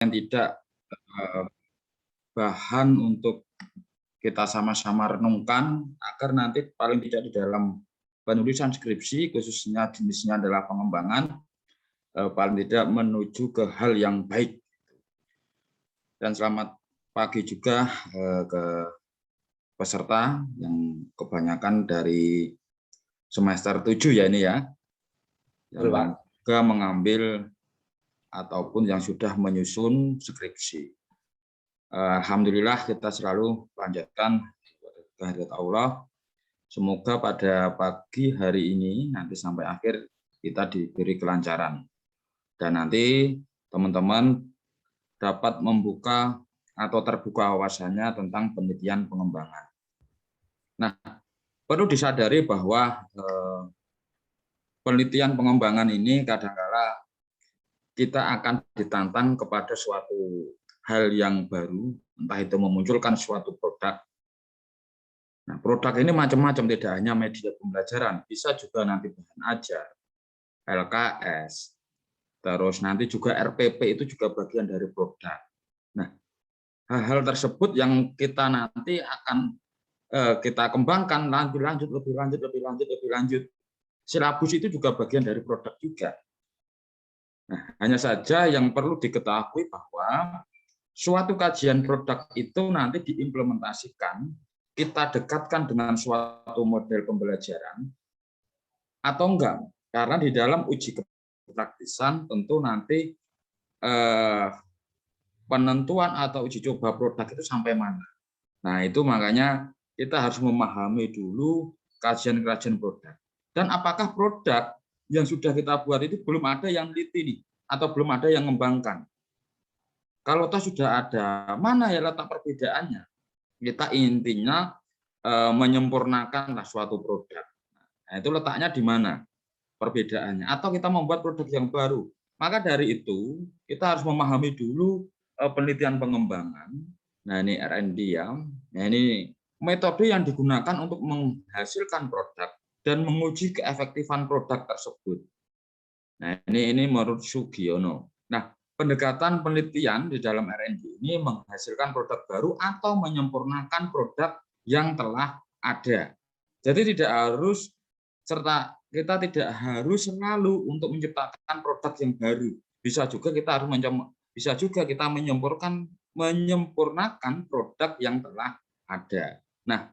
yang tidak bahan untuk kita sama-sama renungkan agar nanti paling tidak di dalam penulisan skripsi, khususnya jenisnya adalah pengembangan, paling tidak menuju ke hal yang baik. Dan selamat pagi juga ke peserta yang kebanyakan dari semester 7 ya ini ya, yang juga mengambil ataupun yang sudah menyusun skripsi. Alhamdulillah kita selalu panjatkan kehadirat Allah. Semoga pada pagi hari ini nanti sampai akhir kita diberi kelancaran. Dan nanti teman-teman dapat membuka atau terbuka wawasannya tentang penelitian pengembangan. Nah, perlu disadari bahwa penelitian pengembangan ini kadang-kala kita akan ditantang kepada suatu hal yang baru, entah itu memunculkan suatu produk. Nah, produk ini macam-macam, tidak hanya media pembelajaran, bisa juga nanti bahan ajar, LKS, terus nanti juga RPP itu juga bagian dari produk. Nah, hal-hal tersebut yang kita nanti akan kita kembangkan lebih lanjut. Silabus itu juga bagian dari produk juga. Nah, hanya saja yang perlu diketahui bahwa suatu kajian produk itu nanti diimplementasikan, kita dekatkan dengan suatu model pembelajaran atau enggak. Karena di dalam uji kepraktisan tentu nanti penentuan atau uji coba produk itu sampai mana. Nah, itu makanya kita harus memahami dulu kajian-kajian produk. Dan apakah produk yang sudah kita buat itu belum ada yang teliti nih, atau belum ada yang mengembangkan. Kalau toh sudah ada, mana ya letak perbedaannya? Kita intinya menyempurnakan suatu produk. Nah, itu letaknya di mana perbedaannya? Atau kita membuat produk yang baru. Maka dari itu kita harus memahami dulu penelitian pengembangan. Nah, ini R&D ya. Nah, ini metode yang digunakan untuk menghasilkan produk dan menguji keefektifan produk tersebut. Nah, ini menurut Sugiono. Nah, pendekatan penelitian di dalam R&D ini menghasilkan produk baru atau menyempurnakan produk yang telah ada. Jadi tidak harus serta kita tidak harus selalu untuk menciptakan produk yang baru. Bisa juga kita harus menyempurnakan produk yang telah ada. Nah,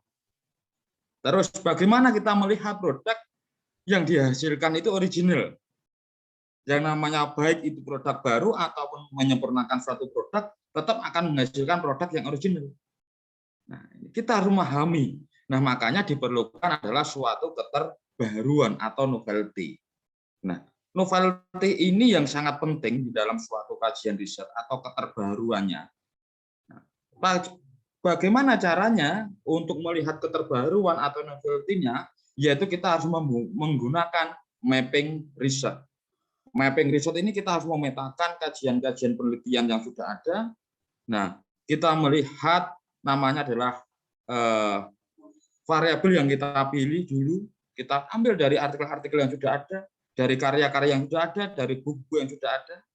terus bagaimana kita melihat produk yang dihasilkan itu original? Yang namanya baik itu produk baru ataupun menyempurnakan suatu produk, tetap akan menghasilkan produk yang original. Nah, kita harus memahami. Nah, makanya diperlukan adalah suatu keterbaruan atau novelty. Nah, novelty ini yang sangat penting di dalam suatu kajian riset atau keterbaruannya. Nah, bagaimana caranya untuk melihat keterbaruan atau novelty-nya? Yaitu kita harus menggunakan mapping riset. Mapping riset ini kita harus memetakan kajian-kajian penelitian yang sudah ada. Nah, kita melihat namanya adalah variabel yang kita pilih dulu, kita ambil dari artikel-artikel yang sudah ada, dari karya-karya yang sudah ada, dari buku yang sudah ada.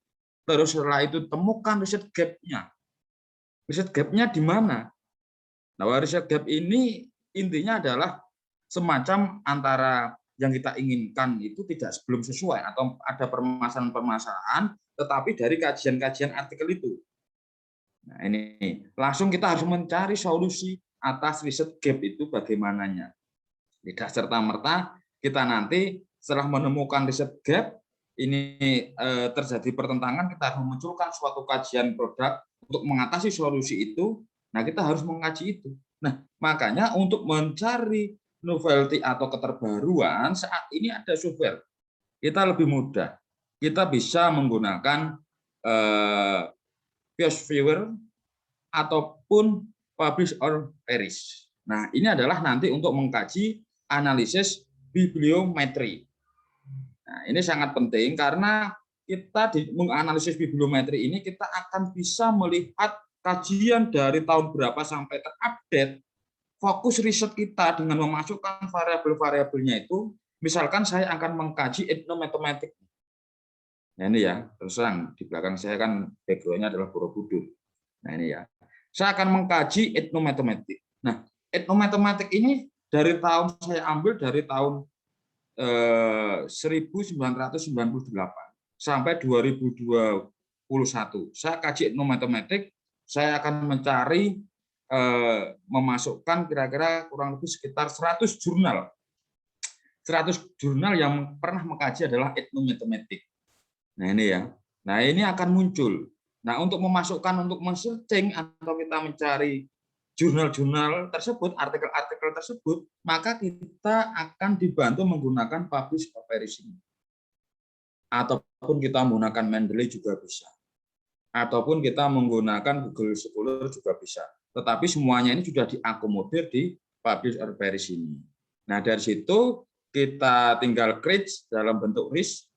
Terus setelah itu temukan riset gap-nya. Riset gap-nya di mana? Nah, riset gap ini intinya adalah semacam antara yang kita inginkan itu tidak belum sesuai atau ada permasalahan-permasalahan, tetapi dari kajian-kajian artikel itu. Nah, ini langsung kita harus mencari solusi atas riset gap itu bagaimananya. Tidak serta-merta kita nanti setelah menemukan riset gap, ini terjadi pertentangan, kita harus memunculkan suatu kajian produk untuk mengatasi solusi itu. Nah, kita harus mengkaji itu. Nah, makanya untuk mencari novelty atau keterbaruan saat ini ada software. Kita lebih mudah. Kita bisa menggunakan Peer Viewer ataupun Publish or Perish. Nah, ini adalah nanti untuk mengkaji analisis bibliometri. Nah, ini sangat penting karena kita di menganalisis bibliometri ini kita akan bisa melihat kajian dari tahun berapa sampai terupdate. Fokus riset kita dengan memasukkan variabel-variabelnya itu, misalkan saya akan mengkaji etnomatematik. Nah ini ya, terus terang di belakang saya kan background-nya adalah Borobudur. Nah ini ya, saya akan mengkaji etnomatematik. Nah, etnomatematik ini dari tahun saya ambil dari tahun 1998 sampai 2021. Saya kaji etnomatematik, saya akan mencari memasukkan kira-kira kurang lebih sekitar 100 jurnal. 100 jurnal yang pernah mengkaji adalah etnomatematik. Nah ini ya. Nah ini akan muncul. Nah untuk memasukkan, untuk men-searching atau kita mencari jurnal-jurnal tersebut, artikel-artikel tersebut, maka kita akan dibantu menggunakan Publish Papyrus ini. Ataupun kita menggunakan Mendeley juga bisa. Ataupun kita menggunakan Google Scholar juga bisa. Tetapi semuanya ini sudah diakomodir di Publish Papyrus ini. Nah dari situ kita tinggal create dalam bentuk RIS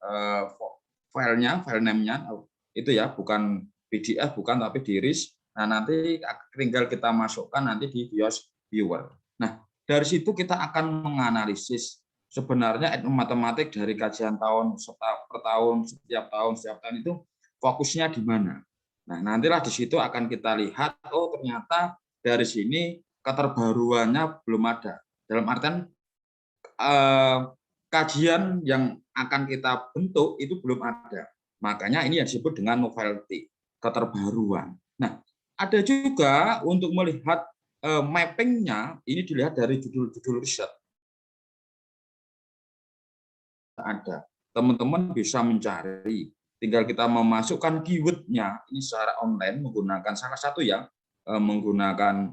filenya, file name-nya itu ya, bukan PDF, bukan, tapi di RIS. Nah, nanti tinggal kita masukkan nanti di BIOS Viewer. Nah, dari situ kita akan menganalisis sebenarnya etnomatematik dari kajian tahun per tahun, setiap tahun itu fokusnya di mana. Nah, nantilah di situ akan kita lihat, oh ternyata dari sini keterbaruannya belum ada. Dalam artian kajian yang akan kita bentuk itu belum ada. Makanya ini yang disebut dengan novelty, keterbaruan. Nah, ada juga untuk melihat mappingnya, ini dilihat dari judul-judul riset. Ada. Teman-teman bisa mencari, tinggal kita memasukkan keyword-nya ini secara online menggunakan salah satu ya, menggunakan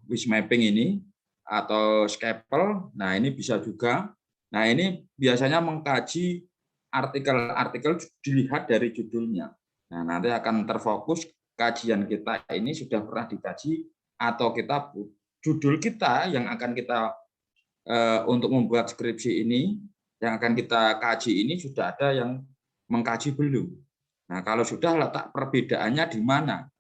wish mapping ini atau Scapel. Nah, ini bisa juga. Nah, ini biasanya mengkaji artikel-artikel dilihat dari judulnya. Nah, nanti akan terfokus kajian kita ini sudah pernah dikaji atau kita judul kita yang akan kita untuk membuat skripsi ini yang akan kita kaji ini sudah ada yang mengkaji belum. Nah, kalau sudah letak perbedaannya di mana?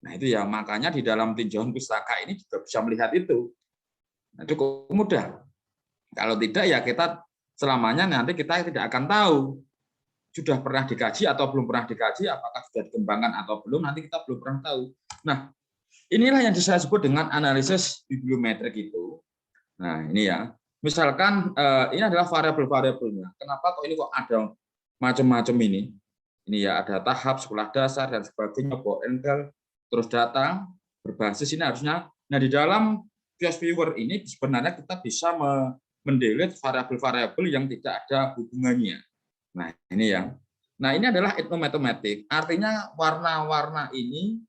Nah, itu ya, makanya di dalam tinjauan pustaka ini juga bisa melihat itu. Nah, cukup mudah. Kalau tidak ya kita selamanya nanti kita tidak akan tahu sudah pernah dikaji atau belum pernah dikaji, apakah sudah dikembangkan atau belum, nanti kita belum pernah tahu. Nah, inilah yang saya sebut dengan analisis bibliometrik itu. Nah, ini ya. Misalkan ini adalah variabel-variabelnya. Kenapa kok ini kok ada macam-macam ini? Ini ya, ada tahap, sekolah dasar dan sebagainya, Boenkel, terus data berbasis ini harusnya. Nah, di dalam BIOS Viewer ini sebenarnya kita bisa mendelete variabel-variabel yang tidak ada hubungannya. Nah, ini ya. Nah, ini adalah etnomatematik. Artinya warna-warna ini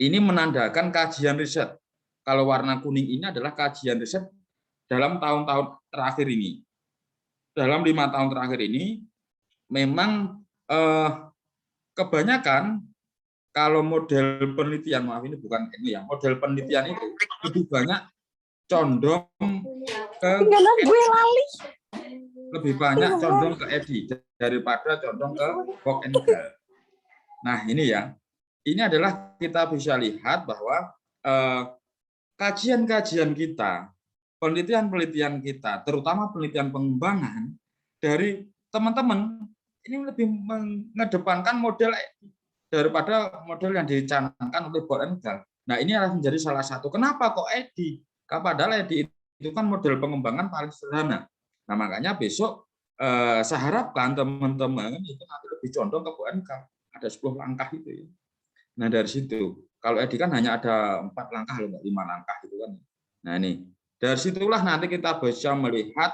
menandakan kajian riset. Kalau warna kuning ini adalah kajian riset dalam tahun-tahun terakhir ini. Dalam 5 tahun terakhir ini, memang kebanyakan kalau model penelitian, maaf ini bukan ini ya, model penelitian itu lebih banyak condong ke lebih banyak condong ke EDI daripada condong ke Bokengal. Nah ini ya, ini adalah kita bisa lihat bahwa kajian-kajian kita, penelitian-penelitian kita, terutama penelitian pengembangan dari teman-teman ini lebih mengedepankan model daripada model yang dicanangkan oleh Bokengal. Nah ini adalah menjadi salah satu kenapa kok EDI? Padahal EDI itu kan model pengembangan paling sederhana. Nah makanya besok saya harapkan teman-teman itu nanti lebih condong ke Bokengal. Ada 10 langkah itu ya. Nah dari situ, kalau EDI kan hanya ada 4 langkah, 5 langkah gitu kan. Nah ini dari situlah nanti kita bisa melihat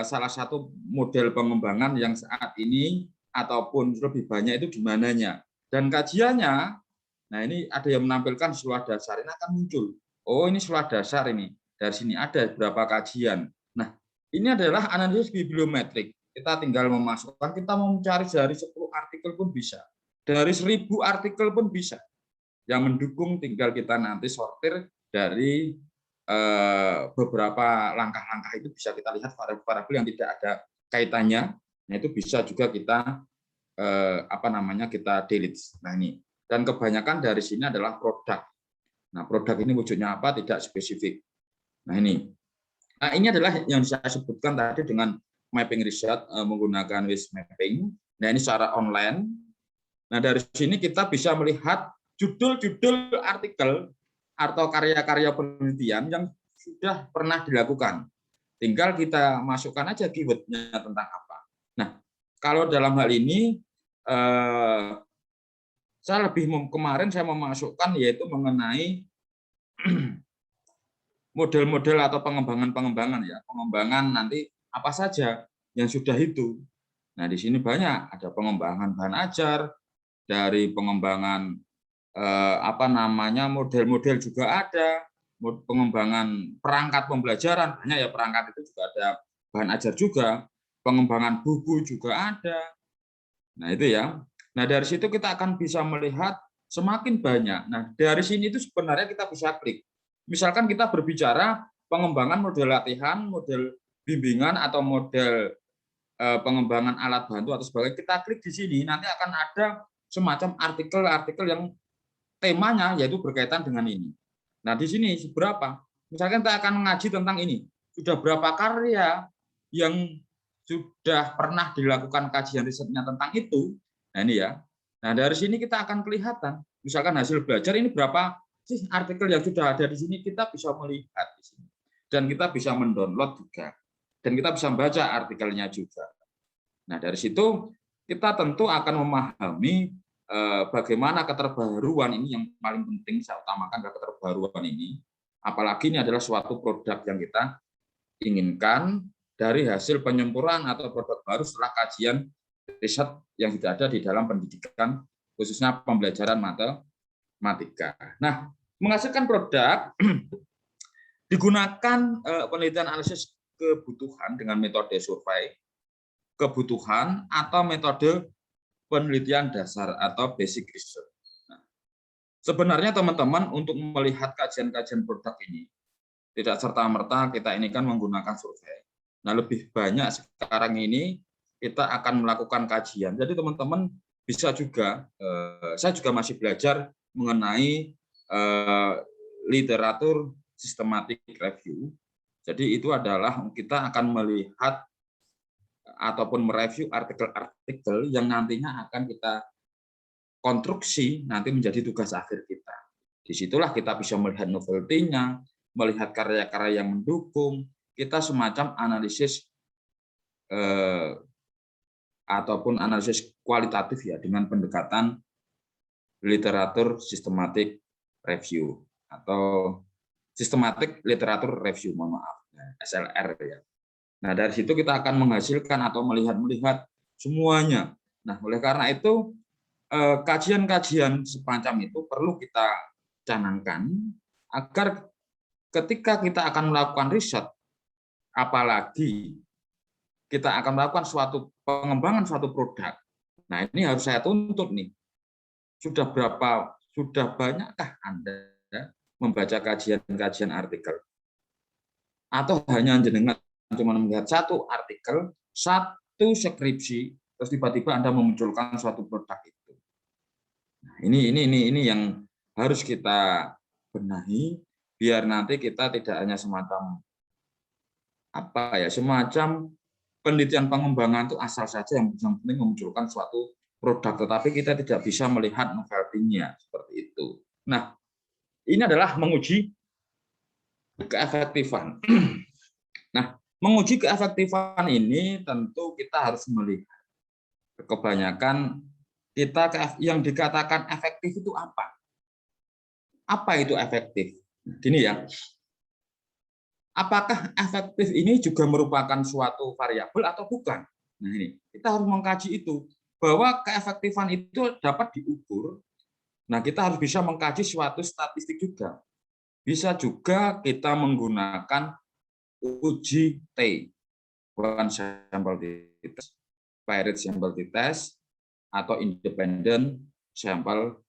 salah satu model pengembangan yang saat ini ataupun lebih banyak itu di mananya. Dan kajiannya, nah ini ada yang menampilkan seluruh dasar, ini akan muncul. Oh ini seluruh dasar ini, dari sini ada beberapa kajian. Nah ini adalah analisis bibliometrik. Kita tinggal memasukkan, kita mau mencari dari 10 artikel pun bisa. Dari 1000 artikel pun bisa. Yang mendukung tinggal kita nanti sortir dari beberapa langkah-langkah itu bisa kita lihat variabel-variabel yang tidak ada kaitannya. Nah itu bisa juga kita kita delete. Nah ini, dan kebanyakan dari sini adalah produk. Nah produk ini wujudnya apa tidak spesifik. Nah ini adalah yang saya sebutkan tadi dengan mapping riset menggunakan waste mapping. Nah, ini secara online. Nah, dari sini kita bisa melihat judul-judul artikel atau karya-karya penelitian yang sudah pernah dilakukan. Tinggal kita masukkan aja keyword-nya tentang apa. Nah, kalau dalam hal ini saya kemarin saya memasukkan yaitu mengenai model-model atau pengembangan ya, pengembangan nanti apa saja yang sudah itu. Nah, di sini banyak, ada pengembangan bahan ajar, dari pengembangan model-model juga ada, pengembangan perangkat pembelajaran, banyak ya, perangkat itu juga ada, bahan ajar juga, pengembangan buku juga ada. Nah, itu ya. Nah, dari situ kita akan bisa melihat semakin banyak. Nah, dari sini itu sebenarnya kita bisa klik. Misalkan kita berbicara pengembangan model latihan, model bimbingan, atau model pengembangan alat bantu atau sebagainya, kita klik di sini, nanti akan ada semacam artikel-artikel yang temanya yaitu berkaitan dengan ini. Nah, di sini seberapa? Misalkan kita akan mengaji tentang ini, sudah berapa karya yang sudah pernah dilakukan kajian risetnya tentang itu. Nah, ini ya. Nah, dari sini kita akan kelihatan, misalkan hasil belajar ini berapa sih artikel yang sudah ada di sini, kita bisa melihat di sini. Dan kita bisa mendownload juga. Dan kita bisa membaca artikelnya juga. Nah, dari situ kita tentu akan memahami bagaimana keterbaruan ini yang paling penting saya utamakan adalah keterbaruan ini. Apalagi ini adalah suatu produk yang kita inginkan dari hasil penyempurnaan atau produk baru setelah kajian riset yang sudah ada di dalam pendidikan, khususnya pembelajaran matematika. Nah, menghasilkan produk digunakan penelitian analisis kebutuhan dengan metode survei kebutuhan atau metode penelitian dasar atau basic research. Nah, sebenarnya teman-teman untuk melihat kajian-kajian produk ini tidak serta-merta kita ini kan menggunakan survei. Nah, lebih banyak sekarang ini kita akan melakukan kajian. Jadi teman-teman bisa juga, saya juga masih belajar mengenai literatur systematic review. Jadi itu adalah kita akan melihat ataupun mereview artikel-artikel yang nantinya akan kita konstruksi nanti menjadi tugas akhir kita. Disitulah kita bisa melihat novelty-nya, melihat karya-karya yang mendukung, kita semacam analisis ataupun analisis kualitatif ya dengan pendekatan literatur systematic review atau systematic literatur review, mohon maaf, SLR ya. Nah, dari situ kita akan menghasilkan atau melihat semuanya. Nah, oleh karena itu kajian-kajian semacam itu perlu kita canangkan agar ketika kita akan melakukan riset, apalagi kita akan melakukan suatu pengembangan suatu produk. Nah, ini harus saya tuntut nih. Sudah banyakkah Anda membaca kajian-kajian artikel? Atau hanya jenengan cuma melihat satu artikel, satu skripsi, terus tiba-tiba Anda memunculkan suatu produk itu. Nah, ini yang harus kita benahi biar nanti kita tidak hanya semacam penelitian pengembangan itu asal saja yang penting memunculkan suatu produk, tetapi kita tidak bisa melihat novelty-nya seperti itu. Nah, ini adalah menguji keefektifan. Nah, menguji keefektifan ini tentu kita harus melihat kebanyakan yang dikatakan efektif itu apa? Apa itu efektif? Gini ya, apakah efektif ini juga merupakan suatu variabel atau bukan? Nah, ini kita harus mengkaji itu, bahwa keefektifan itu dapat diukur. Nah, kita harus bisa mengkaji suatu statistik juga. Bisa juga kita menggunakan uji T, one sample test, paired sample test, atau independent sample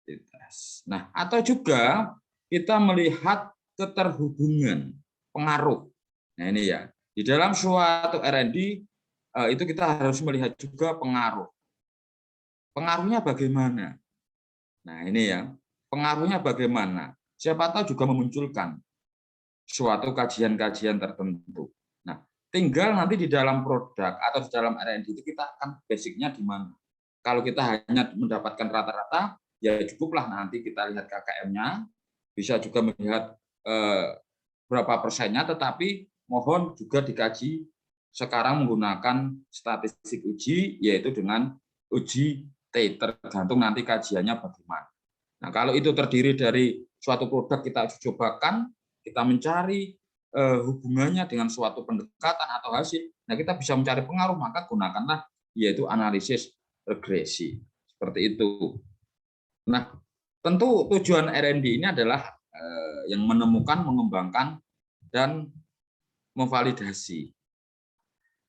test. Nah, atau juga kita melihat keterhubungan pengaruh. Nah, ini ya, di dalam suatu R&D itu kita harus melihat juga pengaruh. Pengaruhnya bagaimana? Nah, ini ya, pengaruhnya bagaimana? Siapa tahu juga memunculkan suatu kajian-kajian tertentu. Nah, tinggal nanti di dalam produk atau di dalam R&D itu kita akan basicnya di mana. Kalau kita hanya mendapatkan rata-rata, ya cukuplah nanti kita lihat KKM-nya, bisa juga melihat berapa persennya, tetapi mohon juga dikaji sekarang menggunakan statistik uji, yaitu dengan uji T, tergantung nanti kajiannya bagaimana. Nah, kalau itu terdiri dari suatu produk kita uji cobakan, kita mencari hubungannya dengan suatu pendekatan atau hasil, nah kita bisa mencari pengaruh, maka gunakanlah yaitu analisis regresi. Seperti itu. Nah, tentu tujuan R&D ini adalah yang menemukan, mengembangkan, dan memvalidasi.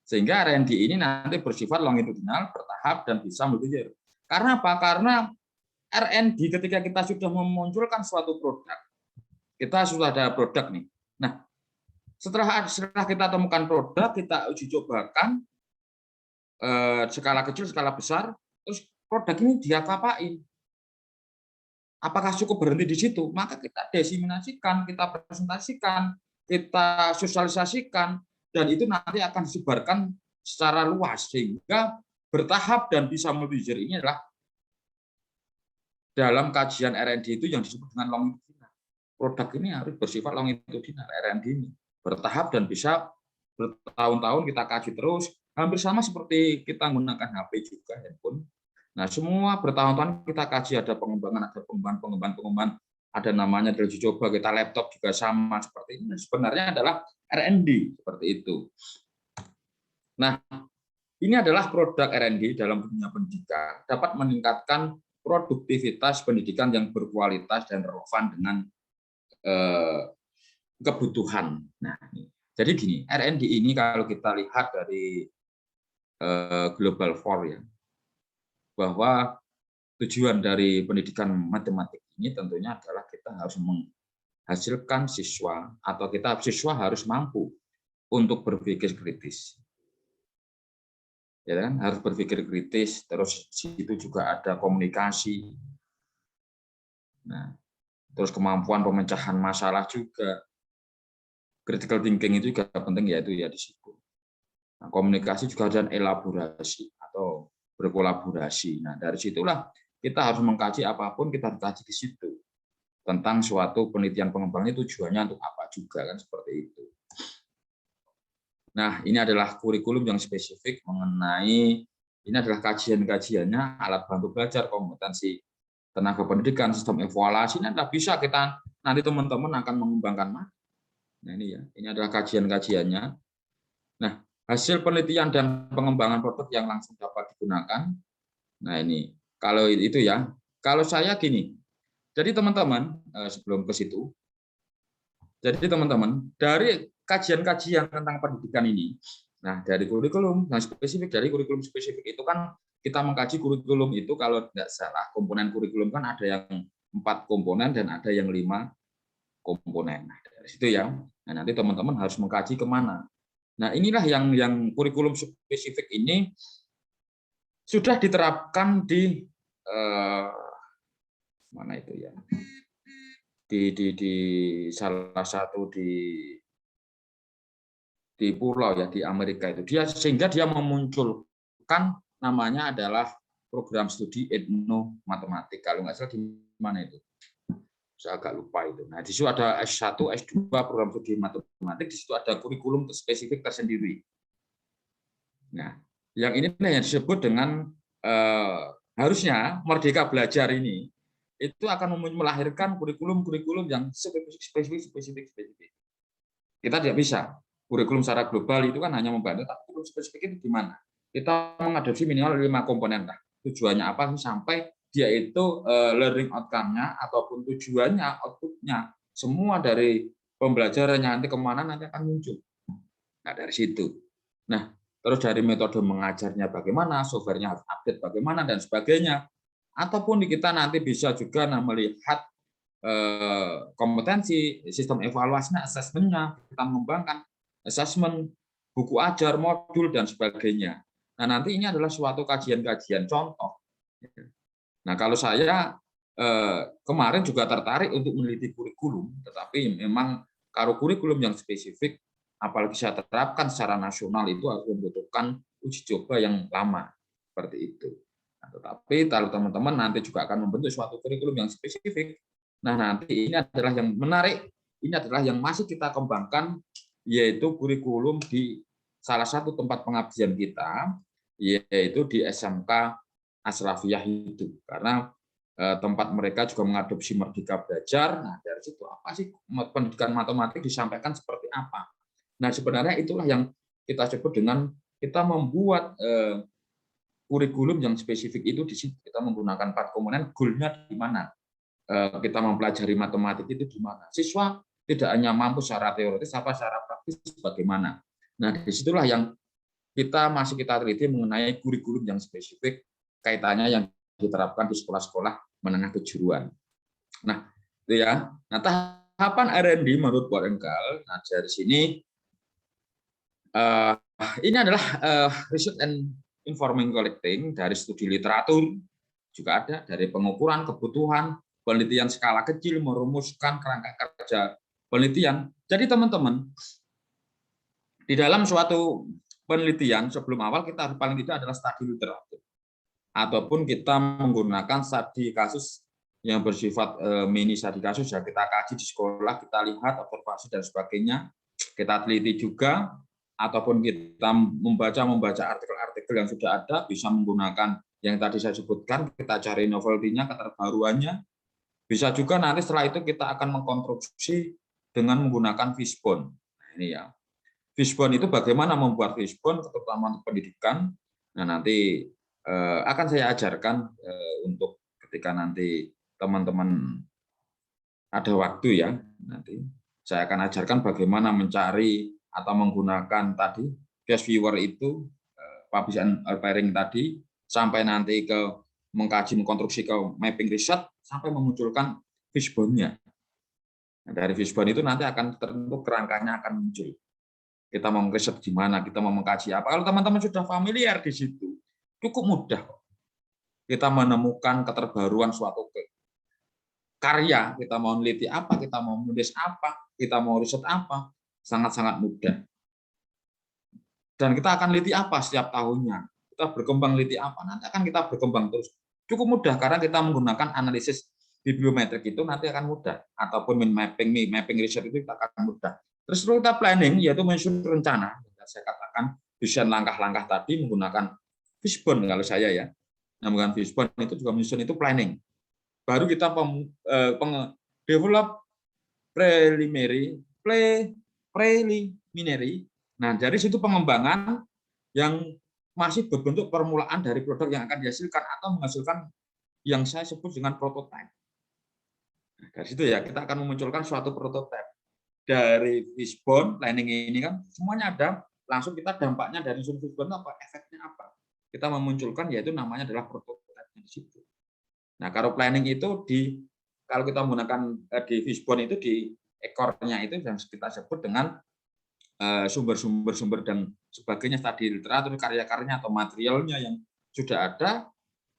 Sehingga R&D ini nanti bersifat longitudinal, bertahap, dan bisa multi-year. Karena apa? Karena R&D ketika kita sudah memunculkan suatu produk, kita sudah ada produk nih. Nah, setelah kita temukan produk, kita uji cobakan, skala kecil, skala besar, terus produk ini dia kapain. Apakah cukup berhenti di situ? Maka kita diseminasikan, kita presentasikan, kita sosialisasikan, dan itu nanti akan disebarkan secara luas, sehingga bertahap dan bisa multi-year ini adalah dalam kajian R&D itu yang disebut dengan longitudinal. Produk ini harus bersifat longitudinal, R&D ini bertahap dan bisa bertahun-tahun kita kaji terus, hampir sama seperti kita menggunakan HP juga, handphone. Nah, semua bertahun-tahun kita kaji, ada pengembangan, ada namanya dari uji coba, kita laptop juga sama seperti ini. Sebenarnya adalah R&D seperti itu. Nah, ini adalah produk R&D dalam dunia pendidikan, dapat meningkatkan produktivitas pendidikan yang berkualitas dan relevan dengan kebutuhan. Nah, jadi gini, R&D ini kalau kita lihat dari Global 4 ya, bahwa tujuan dari pendidikan matematik ini tentunya adalah kita harus menghasilkan siswa, atau siswa harus mampu untuk berpikir kritis. Ya kan? Harus berpikir kritis, terus di situ juga ada komunikasi. Nah, terus kemampuan pemecahan masalah juga. Critical thinking itu juga penting, yaitu ya di situ. Nah, komunikasi juga ada elaborasi atau berkolaborasi. Nah, dari situlah kita harus mengkaji apapun, kita harus kaji di situ tentang suatu penelitian pengembangan, tujuannya untuk apa juga, kan seperti itu. Nah, ini adalah kurikulum yang spesifik mengenai, ini adalah kajian-kajiannya, alat bantu belajar, kompetensi tenaga pendidikan, sistem evaluasi. Ini adalah bisa kita nanti teman-teman akan mengembangkan. Nah, ini ya, ini adalah kajian-kajiannya. Nah, hasil penelitian dan pengembangan produk yang langsung dapat digunakan. Nah, ini kalau itu ya. Kalau saya gini, jadi teman-teman sebelum ke situ, jadi teman-teman dari kajian-kajian tentang pendidikan ini, nah dari kurikulum yang spesifik, dari kurikulum spesifik itu kan kita mengkaji kurikulum itu, kalau tidak salah komponen kurikulum kan ada yang 4 komponen dan ada yang 5 komponen. Nah, dari situ ya. Nah, nanti teman-teman harus mengkaji kemana. Nah, inilah yang kurikulum spesifik ini sudah diterapkan di mana itu ya, di salah satu di pulau ya, di Amerika itu, sehingga dia memunculkan namanya adalah program studi etnomatematik, kalau nggak salah di mana itu, saya agak lupa itu. Nah, di situ ada S1, S2 program studi matematik, di situ ada kurikulum spesifik tersendiri. Nah, yang ini yang disebut dengan harusnya Merdeka Belajar ini itu akan melahirkan kurikulum-kurikulum yang spesifik. Kita tidak bisa kurikulum secara global itu kan hanya membantu, tapi kurikulum spesifik itu gimana? Kita mengadopsi minimal 5 komponen lah. Tujuannya apa sampai dia itu learning outcome-nya ataupun tujuannya, output-nya, semua dari pembelajarannya nanti kemana nanti akan muncul. Nah, dari situ. Nah, terus dari metode mengajarnya bagaimana, software-nya harus update bagaimana, dan sebagainya. Ataupun kita nanti bisa juga melihat kompetensi, sistem evaluasinya, asesmennya, kita mengembangkan asesmen, buku ajar, modul, dan sebagainya. Nah, nanti ini adalah suatu kajian-kajian contoh. Nah, kalau saya kemarin juga tertarik untuk meneliti kurikulum, tetapi memang kalau kurikulum yang spesifik apalagi saya terapkan secara nasional itu harus membutuhkan uji coba yang lama seperti itu. Nah, tetapi kalau teman-teman nanti juga akan membentuk suatu kurikulum yang spesifik, nah nanti ini adalah yang menarik, ini adalah yang masih kita kembangkan, yaitu kurikulum di salah satu tempat pengabdian kita, yaitu di SMK Asrafiyah itu, karena tempat mereka juga mengadopsi Merdeka Belajar. Nah, dari situ apa sih pendidikan matematik disampaikan seperti apa? Nah, sebenarnya itulah yang kita sebut dengan kita membuat kurikulum yang spesifik itu di situ. Kita menggunakan 4 komponen, goal-nya di mana? Kita mempelajari matematik itu di mana? Siswa tidak hanya mampu secara teoritis, apa secara praktis bagaimana? Nah, disitulah yang kita teliti mengenai kurikulum yang spesifik, kaitannya yang diterapkan di sekolah-sekolah menengah kejuruan. Nah, itu ya. Nah, tahapan R&D menurut Paul Engel, nah dari sini ini adalah research and informing collecting dari studi literatur, juga ada dari pengukuran kebutuhan, penelitian skala kecil, merumuskan kerangka kerja penelitian. Jadi teman-teman, di dalam suatu penelitian sebelum awal kita harus paling tidak adalah studi literatur, ataupun kita menggunakan studi kasus yang bersifat mini studi kasus, ya kita kaji di sekolah, kita lihat observasi dan sebagainya, kita teliti juga, ataupun kita membaca artikel-artikel yang sudah ada, bisa menggunakan yang tadi saya sebutkan, kita cari novelty-nya, keterbaruannya. Bisa juga nanti setelah itu kita akan mengkonstruksi dengan menggunakan fishbone. Nah, ini ya. Fishbone itu bagaimana membuat fishbone, terutama untuk pendidikan. Nah, nanti akan saya ajarkan untuk ketika nanti teman-teman ada waktu ya, nanti saya akan ajarkan bagaimana mencari atau menggunakan tadi case viewer itu, publish and pairing tadi, sampai nanti ke mengkaji, mengkonstruksi ke mapping riset, sampai memunculkan fishbone-nya. Nah, dari fishbone itu nanti akan terbentuk kerangkanya akan muncul. Kita mau riset di mana, kita mau mengkaji apa. Kalau teman-teman sudah familiar di situ, cukup mudah. Kita menemukan keterbaruan suatu karya, kita mau meneliti apa, kita mau menulis apa, kita mau riset apa, sangat-sangat mudah. Dan kita akan teliti apa setiap tahunnya, kita berkembang teliti apa, nanti akan kita berkembang terus. Cukup mudah karena kita menggunakan analisis bibliometrik itu nanti akan mudah, ataupun mapping riset itu kita akan mudah. Terus kita planning, yaitu menyusun rencana. Saya katakan desain langkah-langkah tadi menggunakan fishbone kalau saya ya. Nah, menggunakan fishbone itu juga menyusun itu planning. Baru kita develop preliminary. Nah, dari situ pengembangan yang masih berbentuk permulaan dari produk yang akan dihasilkan atau menghasilkan yang saya sebut dengan prototype. Nah, dari situ ya kita akan memunculkan suatu prototype. Dari fishbone planning ini kan semuanya ada, langsung kita dampaknya dari fishbone apa, efeknya apa. Kita memunculkan yaitu namanya adalah prototype di situ. Nah, kalau planning itu kalau kita menggunakan di fishbone itu di ekornya itu yang kita sebut dengan sumber-sumber dan sebagainya tadi, literatur, karya-karyanya atau materialnya yang sudah ada,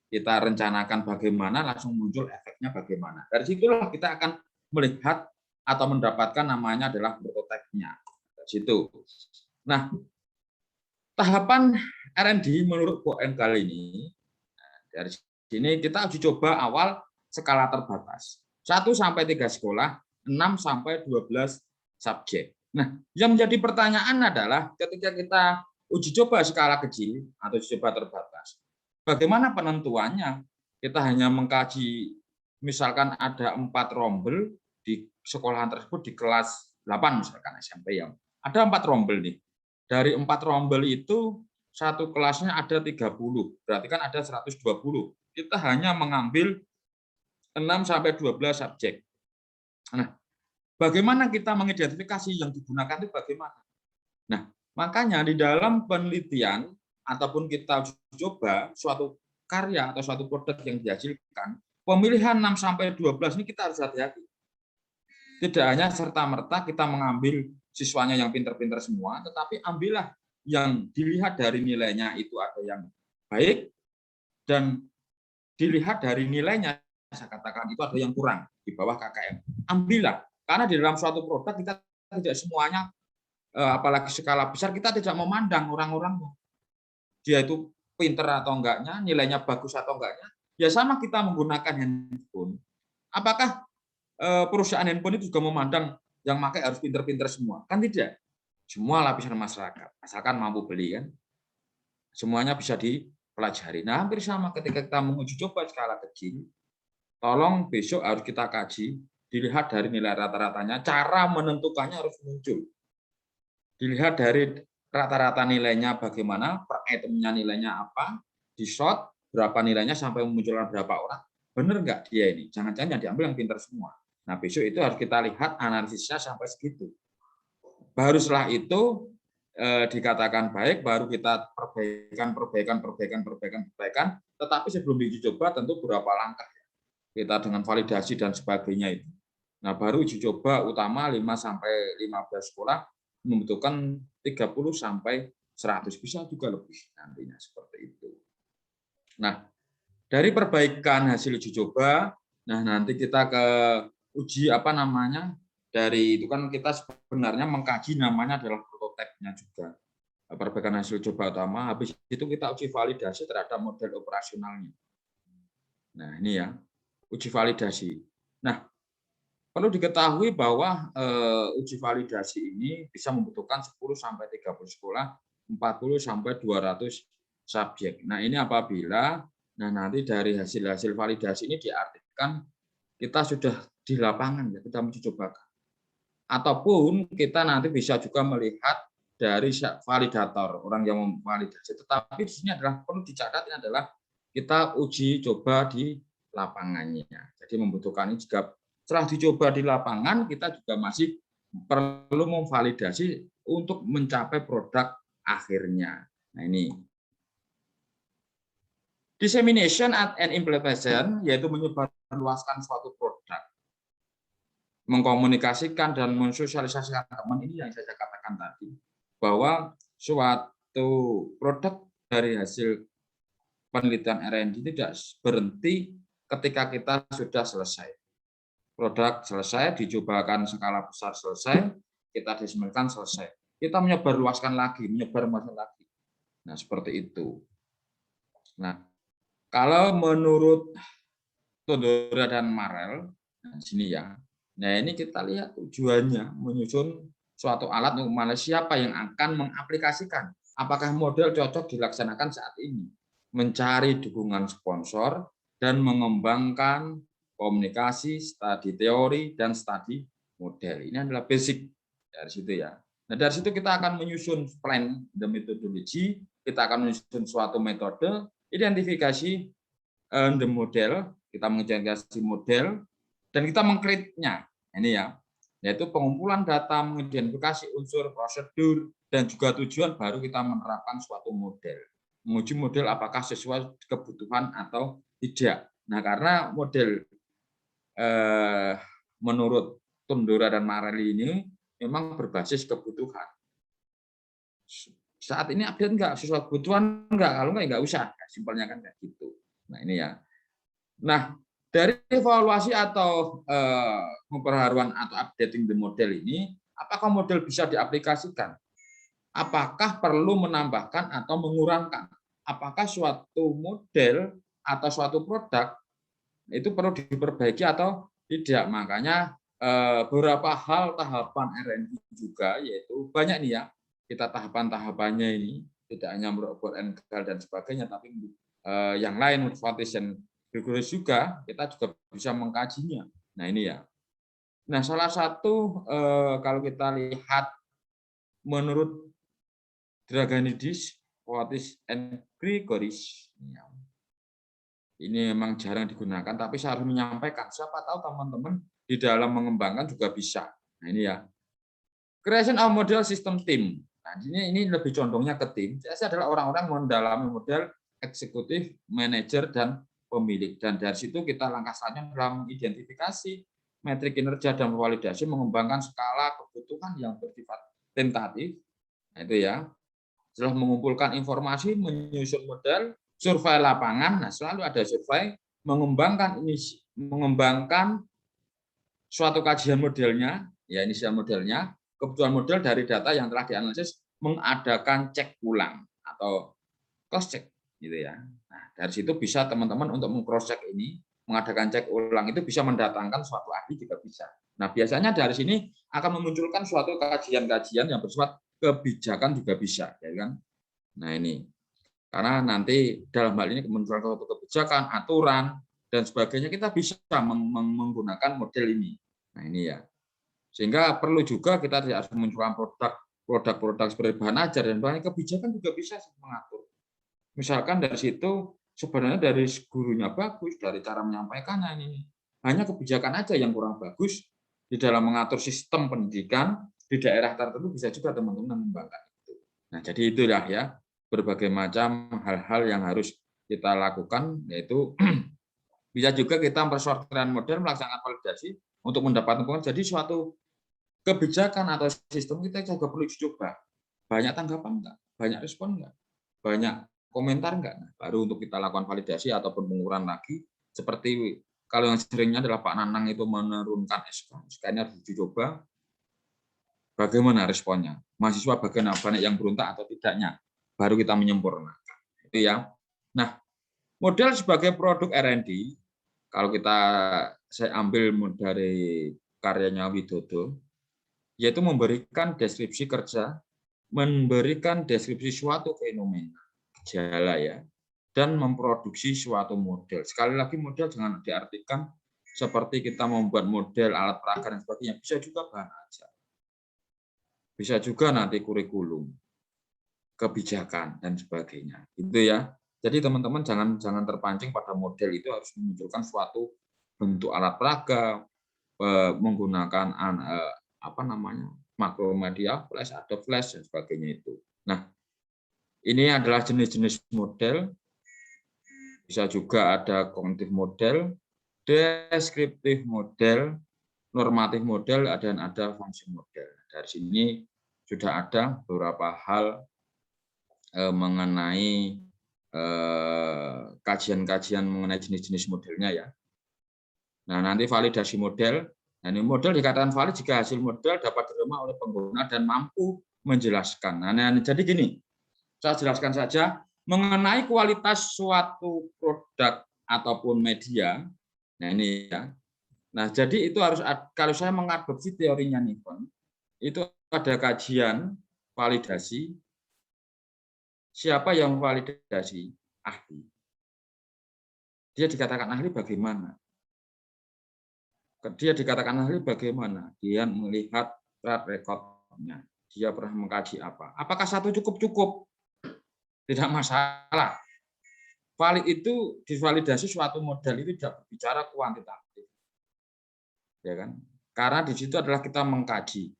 kita rencanakan bagaimana, langsung muncul efeknya bagaimana. Dari situlah kita akan melihat atau mendapatkan namanya adalah prototipe-nya. Dari situ. Nah, tahapan R&D menurut Boen kali ini, dari sini kita uji coba awal skala terbatas. 1 sampai 3 sekolah, 6 sampai 12 subjek. Nah, yang menjadi pertanyaan adalah ketika kita uji coba skala kecil atau uji coba terbatas, bagaimana penentuannya? Kita hanya mengkaji, misalkan ada 4 rombel di sekolahan tersebut di kelas 8 misalkan SMP yang ada 4 rombel nih. Dari 4 rombel itu satu kelasnya ada 30, berarti kan ada 120. Kita hanya mengambil 6 sampai 12 subjek. Nah, bagaimana kita mengidentifikasi yang digunakan itu bagaimana? Nah, makanya di dalam penelitian ataupun kita coba suatu karya atau suatu produk yang dihasilkan, pemilihan 6 sampai 12 ini kita harus hati-hati. Tidak hanya serta-merta kita mengambil siswanya yang pinter-pinter semua, tetapi ambillah yang dilihat dari nilainya itu ada yang baik, dan dilihat dari nilainya, saya katakan itu ada yang kurang, di bawah KKM. Ambillah, karena di dalam suatu produk kita tidak semuanya apalagi skala besar, kita tidak memandang orang-orangnya. Dia itu pinter atau enggaknya, nilainya bagus atau enggaknya. Ya sama kita menggunakan handphone. Apakah perusahaan handphone itu juga memandang yang pakai harus pinter-pinter semua? Kan tidak. Semua lapisan masyarakat, asalkan mampu beli kan, semuanya bisa dipelajari. Nah, hampir sama ketika kita menguji coba skala kecil, tolong besok harus kita kaji, dilihat dari nilai rata-ratanya, cara menentukannya harus muncul. Dilihat dari rata-rata nilainya bagaimana, per itemnya nilainya apa, di short berapa nilainya sampai memunculkan berapa orang, benar nggak dia ini? Jangan-jangan yang diambil yang pintar semua. Nah, besok itu harus kita lihat analisisnya sampai segitu. Baru setelah itu dikatakan baik, baru kita perbaikan. Tetapi sebelum diuji coba tentu beberapa langkah kita dengan validasi dan sebagainya itu. Nah, baru uji coba utama 5 sampai 15 sekolah membutuhkan 30 sampai 100, bisa juga lebih nantinya seperti itu. Nah, dari perbaikan hasil uji coba, nah nanti kita ke uji apa namanya, dari itu kan kita sebenarnya mengkaji namanya adalah prototipe-nya juga. Perbaikan hasil coba utama, habis itu kita uji validasi terhadap model operasionalnya. Nah, ini ya, uji validasi. Nah, perlu diketahui bahwa uji validasi ini bisa membutuhkan 10 sampai 30 sekolah, 40 sampai 200 subjek. Nah, ini apabila nanti dari hasil-hasil validasi ini diartikan kita sudah di lapangan ya, kita mencoba cobakan. Ataupun kita nanti bisa juga melihat dari validator, orang yang memvalidasi. Tetapi di sini adalah perlu dicatat, ini adalah kita uji coba di lapangannya. Jadi membutuhkan ini juga setelah dicoba di lapangan, kita juga masih perlu memvalidasi untuk mencapai produk akhirnya. Nah, ini dissemination and implementation, yaitu menyebarluaskan suatu produk, mengkomunikasikan dan mensosialisasikan teman, ini yang saya katakan tadi, bahwa suatu produk dari hasil penelitian R&D tidak berhenti ketika kita sudah selesai. Produk selesai, dicobakan skala besar selesai, kita disemelkan selesai. Kita menyebarluaskan lagi. Nah, seperti itu. Nah, kalau menurut Tondora dan Marel, nah sini ya. Nah, ini kita lihat tujuannya menyusun suatu alat untuk siapa yang akan mengaplikasikan. Apakah model cocok dilaksanakan saat ini? Mencari dukungan sponsor dan mengembangkan komunikasi, studi teori, dan studi model. Ini adalah basic dari situ ya. Nah, dari situ kita akan menyusun plan the methodology, kita akan menyusun suatu metode, identifikasi the model, kita mengidentifikasi model, dan kita meng-create-nya. Ini ya, yaitu pengumpulan data, mengidentifikasi unsur, prosedur, dan juga tujuan, baru kita menerapkan suatu model. Menguji model apakah sesuai kebutuhan atau tidak. Nah, karena model menurut Tondora dan Marel ini memang berbasis kebutuhan. Saat ini update enggak sesuai kebutuhan enggak, kalau enggak usah, simpelnya kan kayak gitu. Nah, ini ya. Nah, dari evaluasi atau pembaharuan atau updating the model ini, apakah model bisa diaplikasikan? Apakah perlu menambahkan atau mengurangkan? Apakah suatu model atau suatu produk itu perlu diperbaiki atau tidak? Makanya beberapa hal tahapan R&D juga, yaitu banyak nih ya, kita tahapan-tahapannya ini, tidak hanya merobot enggal dan sebagainya, tapi yang lain, foundation rigorous juga, kita juga bisa mengkajinya. Nah, ini ya. Nah, salah satu kalau kita lihat menurut Draganidis, Fotis, and Grigoris, ini memang jarang digunakan, tapi saya harus menyampaikan. Siapa tahu teman-teman di dalam mengembangkan juga bisa. Nah, ini ya. Creation of model system team. Nah, ini lebih condongnya ke tim. Saya adalah orang-orang mendalami model eksekutif, manajer, dan pemilik. Dan dari situ kita langkah selanjutnya dalam mengidentifikasi metrik kinerja dan validasi, mengembangkan skala kebutuhan yang bersifat tentatif. Nah, itu ya. Setelah mengumpulkan informasi, menyusun model, survei lapangan. Nah, selalu ada survei, mengembangkan suatu kajian modelnya, ya inisial modelnya, kebutuhan model dari data yang telah dianalisis mengadakan cek ulang atau cross check gitu ya. Nah, dari situ bisa teman-teman untuk meng-cross check ini, mengadakan cek ulang itu bisa mendatangkan suatu ahli juga bisa. Nah, biasanya dari sini akan memunculkan suatu kajian-kajian yang bersifat kebijakan juga bisa, ya kan? Nah, ini karena nanti dalam hal ini kemunculan suatu kebijakan, aturan dan sebagainya kita bisa menggunakan model ini. Nah, ini ya. Sehingga perlu juga kita tidak harus memunculkan produk-produk seperti bahan ajar dan bahan kebijakan juga bisa mengatur. Misalkan dari situ sebenarnya dari gurunya bagus, dari cara menyampaikannya ini. Hanya kebijakan aja yang kurang bagus di dalam mengatur sistem pendidikan di daerah tertentu bisa juga teman-teman mengembangkan itu. Nah, jadi itulah ya berbagai macam hal-hal yang harus kita lakukan, yaitu bisa juga kita mempersortiran model, melaksanakan validasi untuk mendapatkan jadi suatu kebijakan atau sistem kita juga perlu dicoba. Banyak tanggapan enggak? Banyak respon enggak? Banyak komentar enggak? Nah, baru untuk kita lakukan validasi ataupun pengukuran lagi. Seperti kalau yang seringnya adalah Pak Nanang itu menurunkan SK. SK-nya harus dicoba. Bagaimana responnya? Mahasiswa bagaimana banyak yang berontak atau tidaknya? Baru kita menyempurnakan. Itu ya. Nah, model sebagai produk R&D, kalau saya ambil dari karyanya Widodo, yaitu memberikan deskripsi kerja, memberikan deskripsi suatu fenomena, gejala ya, dan memproduksi suatu model. Sekali lagi model jangan diartikan seperti kita membuat model alat peraga dan sebagainya, bisa juga bahan ajar. Bisa juga nanti kurikulum, kebijakan dan sebagainya. Itu ya. Jadi teman-teman jangan terpancing pada model itu harus memunculkan suatu bentuk alat peraga, menggunakan makromedia, flash, ada flash dan sebagainya itu. Nah, ini adalah jenis-jenis model. Bisa juga ada kognitif model, deskriptif model, normatif model, dan ada fungsi model. Dari sini sudah ada beberapa hal mengenai kajian-kajian mengenai jenis-jenis modelnya ya. Nah, nanti validasi model. Nah, ini model dikatakan valid jika hasil model dapat diterima oleh pengguna dan mampu menjelaskan. Nah, jadi gini, saya jelaskan saja mengenai kualitas suatu produk ataupun media. Nah, ini ya. Nah, jadi itu harus, kalau saya mengadopsi teorinya Newton, itu ada kajian validasi. Siapa yang validasi? Ahli. Dia dikatakan ahli bagaimana? Dia dikatakan ahli bagaimana? Dia melihat track record-nya. Dia pernah mengkaji apa? Apakah satu cukup? Tidak masalah. Valid itu divalidasi suatu model itu tidak berbicara kuantitatif. Ya kan? Karena di situ adalah kita mengkaji.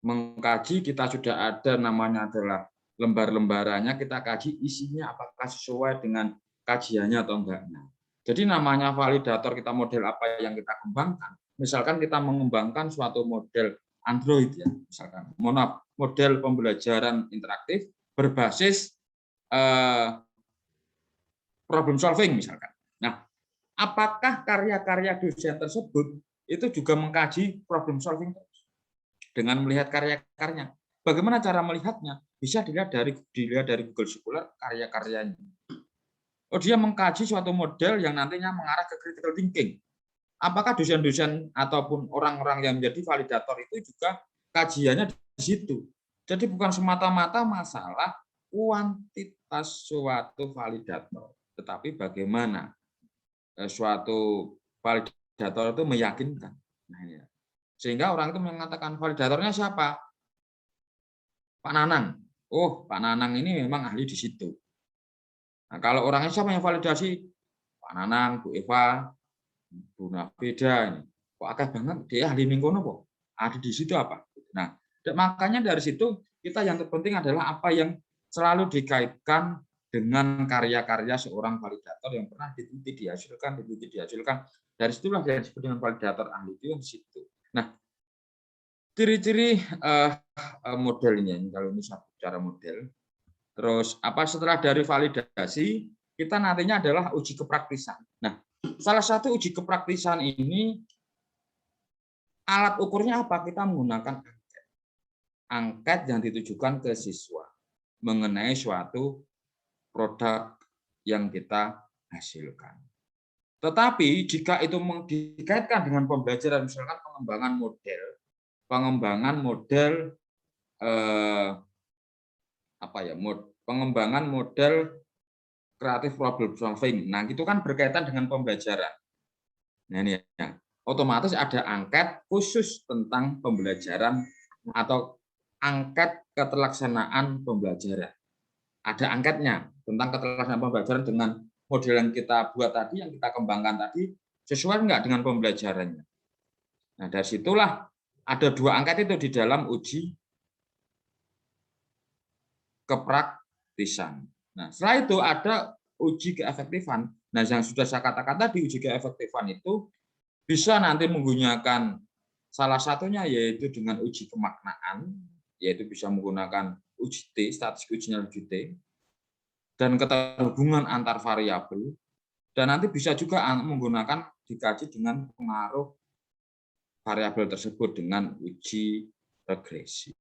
Mengkaji kita sudah ada namanya adalah lembar-lembarannya, kita kaji isinya apakah sesuai dengan kajiannya atau enggaknya. Jadi namanya validator kita model apa yang kita kembangkan. Misalkan kita mengembangkan suatu model Android ya, misalkan model pembelajaran interaktif berbasis problem solving misalkan. Nah, apakah karya-karya dosen tersebut itu juga mengkaji problem solving dengan melihat karya-karyanya? Bagaimana cara melihatnya? Bisa dilihat dari Google Scholar karya-karyanya. Oh, dia mengkaji suatu model yang nantinya mengarah ke critical thinking. Apakah dosen-dosen ataupun orang-orang yang menjadi validator itu juga kajiannya di situ? Jadi bukan semata-mata masalah kuantitas suatu validator, tetapi bagaimana suatu validator itu meyakinkan. Nah, ya. Sehingga orang itu mengatakan validatornya siapa? Pak Nanang. Oh, Pak Nanang ini memang ahli di situ. Nah, kalau orangnya siapa yang validasi? Pak Nanang, Bu Eva, Bu Nafida ini. Kok agak banget dia ahli mingkono kok. Ada di situ apa? Nah, makanya dari situ kita yang terpenting adalah apa yang selalu dikaitkan dengan karya-karya seorang validator yang pernah diteliti dihasilkan. Dari situlah yang disebut dengan validator ahli itu yang di situ. Nah, ciri-ciri model ini kalau ini saya bicara model. Terus apa setelah dari validasi kita nantinya adalah uji kepraktisan. Nah, salah satu uji kepraktisan ini alat ukurnya apa? Kita menggunakan angket. angket yang ditujukan ke siswa mengenai suatu produk yang kita hasilkan. Tetapi jika itu dikaitkan dengan pembelajaran, misalkan pengembangan model pengembangan model kreatif problem solving. Nah, itu kan berkaitan dengan pembelajaran. Nah, ini ya. Otomatis ada angket khusus tentang pembelajaran atau angket keterlaksanaan pembelajaran. Ada angketnya tentang keterlaksanaan pembelajaran dengan model yang kita buat tadi, yang kita kembangkan tadi, sesuai enggak dengan pembelajarannya. Nah, dari situlah ada 2 angket itu di dalam uji kepraktisan. Nah, setelah itu ada uji keefektifan. Nah, yang sudah saya katakan tadi, uji keefektifan itu bisa nanti menggunakan salah satunya yaitu dengan uji kemaknaan, yaitu bisa menggunakan uji T, statistik ujinya uji T, dan keterhubungan antar variabel, dan nanti bisa juga menggunakan dikaji dengan pengaruh variabel tersebut dengan uji regresi.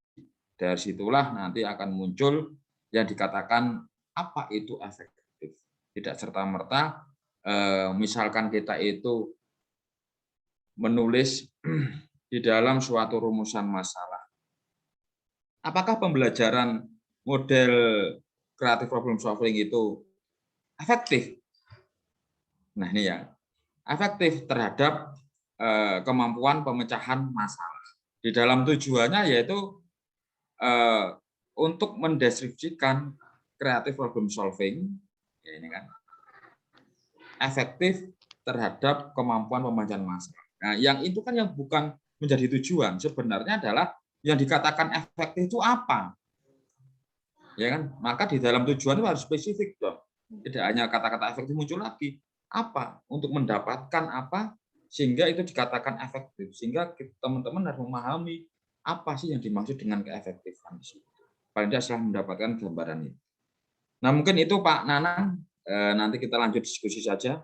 Dari situlah nanti akan muncul yang dikatakan apa itu efektif. Tidak serta-merta misalkan kita itu menulis di dalam suatu rumusan masalah. Apakah pembelajaran model creative problem solving itu efektif? Nah, ini ya, efektif terhadap kemampuan pemecahan masalah. Di dalam tujuannya yaitu untuk mendeskripsikan creative problem solving, ya ini kan, efektif terhadap kemampuan pemecahan masalah. Nah, yang itu kan yang bukan menjadi tujuan, sebenarnya adalah yang dikatakan efektif itu apa? Ya kan? Maka di dalam tujuan itu harus spesifik dong. Tidak hanya kata-kata efektif muncul lagi. Apa? Untuk mendapatkan apa sehingga itu dikatakan efektif. Sehingga teman-teman harus memahami apa sih yang dimaksud dengan keefektifan di situ. Paling tidak setelah mendapatkan gambaran itu. Nah, mungkin itu Pak Nanang. Nanti kita lanjut diskusi saja.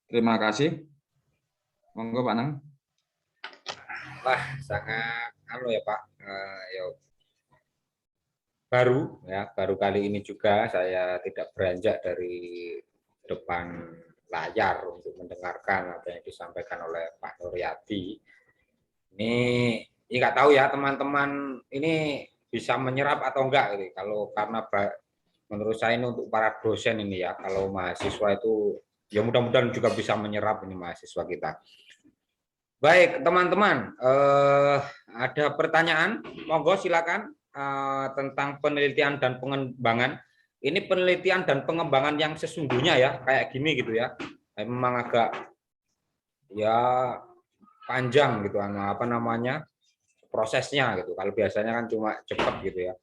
Terima kasih. Monggo Pak Nang. Wah, sangat ya Pak. Baru kali ini juga saya tidak beranjak dari depan layar untuk mendengarkan apa yang disampaikan oleh Pak Nuryadi. Ini nggak tahu ya teman-teman ini bisa menyerap atau enggak gitu. Kalau karena menurut saya ini untuk para dosen ini ya, kalau mahasiswa itu ya mudah-mudahan juga bisa menyerap ini mahasiswa kita. Baik teman-teman, ada pertanyaan? Monggo silakan tentang penelitian dan pengembangan. Ini penelitian dan pengembangan yang sesungguhnya ya, kayak gini gitu ya. Memang agak ya panjang gitu, apa namanya prosesnya gitu. Kalau biasanya kan cuma cepat gitu ya.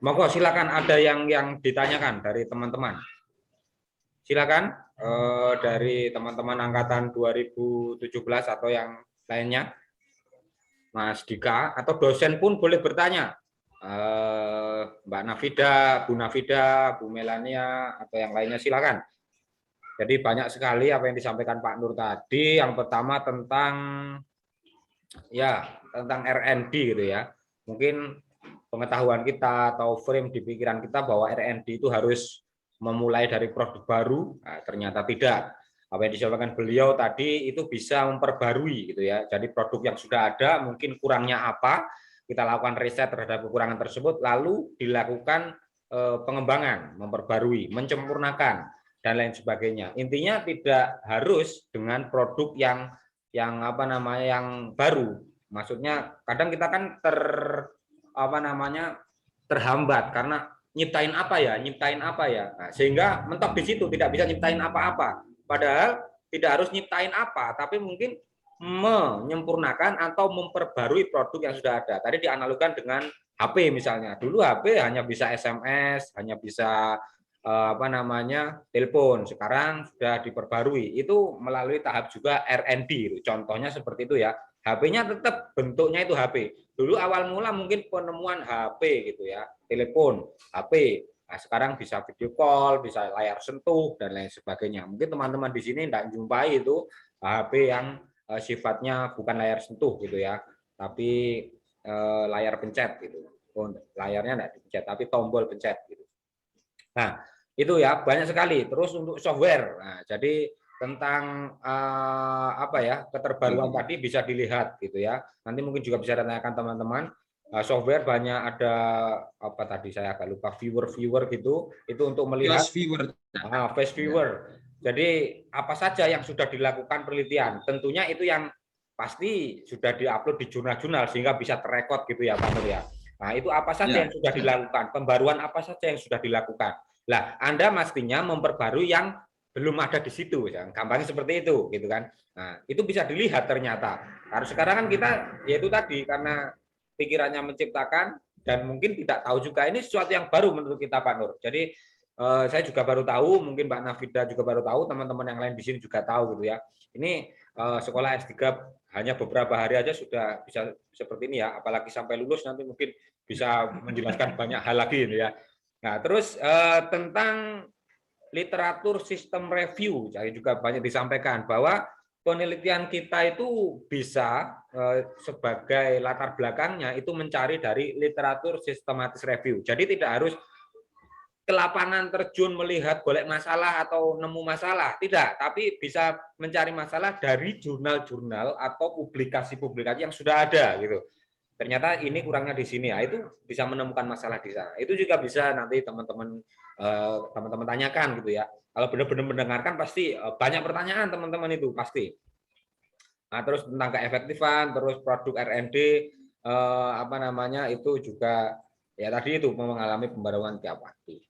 Monggo silakan, ada yang ditanyakan dari teman-teman. Silakan dari teman-teman angkatan 2017 atau yang lainnya, Mas Dika, atau dosen pun boleh bertanya. Mbak Nafida, Bu Nafida, Bu Melania, atau yang lainnya silakan. Jadi banyak sekali apa yang disampaikan Pak Nur tadi. Yang pertama tentang R&D gitu ya. Mungkin pengetahuan kita atau frame di pikiran kita bahwa R&D itu harus memulai dari produk baru, nah, ternyata tidak. Apa yang disampaikan beliau tadi itu bisa memperbarui gitu ya. Jadi produk yang sudah ada mungkin kurangnya apa, kita lakukan riset terhadap kekurangan tersebut, lalu dilakukan pengembangan, memperbarui, menyempurnakan dan lain sebagainya. Intinya tidak harus dengan produk yang baru. Maksudnya kadang kita kan terhambat karena nyiptain apa ya, nah, sehingga mentok di situ, tidak bisa nyiptain apa-apa. Padahal tidak harus nyiptain apa, tapi mungkin menyempurnakan atau memperbarui produk yang sudah ada. Tadi dianalogikan dengan HP misalnya. Dulu HP hanya bisa SMS, hanya bisa telepon. Sekarang sudah diperbarui. Itu melalui tahap juga R&D. Contohnya seperti itu ya. HP-nya tetap bentuknya itu HP. Dulu awal mula mungkin penemuan HP gitu ya, telepon, HP. Nah, sekarang bisa video call, bisa layar sentuh dan lain sebagainya. Mungkin teman-teman di sini tidak jumpai itu HP yang sifatnya bukan layar sentuh gitu ya, tapi layar pencet gitu. Oh, layarnya nggak dipencet, tapi tombol pencet. Gitu. Nah, itu ya banyak sekali. Terus untuk software, nah, jadi tentang apa ya keterbaruan tadi bisa dilihat gitu ya. Nanti mungkin juga bisa ditanyakan teman-teman. Software banyak ada apa tadi saya agak lupa viewer gitu. Itu untuk melihat face viewer. Jadi apa saja yang sudah dilakukan penelitian. Tentunya itu yang pasti sudah diupload di jurnal-jurnal sehingga bisa terekod gitu ya Pak Nur ya. Nah, itu apa saja yang sudah dilakukan, pembaruan apa saja yang sudah dilakukan. Lah, Anda mestinya memperbarui yang belum ada di situ, ya. Gampangnya seperti itu, gitu kan. Nah, itu bisa dilihat ternyata. Karena sekarang kan kita, yaitu tadi, karena pikirannya menciptakan, dan mungkin tidak tahu juga, ini sesuatu yang baru menurut kita, Pak Nur. Jadi, saya juga baru tahu, mungkin Mbak Nafida juga baru tahu, teman-teman yang lain di sini juga tahu, gitu ya. Ini sekolah S3 hanya beberapa hari aja sudah bisa seperti ini ya, apalagi sampai lulus nanti mungkin bisa menjelaskan banyak hal lagi ini ya. Nah, terus tentang literatur sistem review, saya juga banyak disampaikan bahwa penelitian kita itu bisa sebagai latar belakangnya itu mencari dari literatur sistematis review. Jadi tidak harus ke lapangan terjun melihat golek masalah atau nemu masalah, tidak, tapi bisa mencari masalah dari jurnal-jurnal atau publikasi-publikasi yang sudah ada gitu. Ternyata ini kurangnya di sini ya, itu bisa menemukan masalah di sana. Itu juga bisa nanti teman-teman tanyakan gitu ya. Kalau benar-benar mendengarkan pasti banyak pertanyaan teman-teman itu pasti. Nah, terus tentang keefektifan, terus produk R&D apa namanya itu juga ya tadi itu mengalami pembaruan tiap waktu.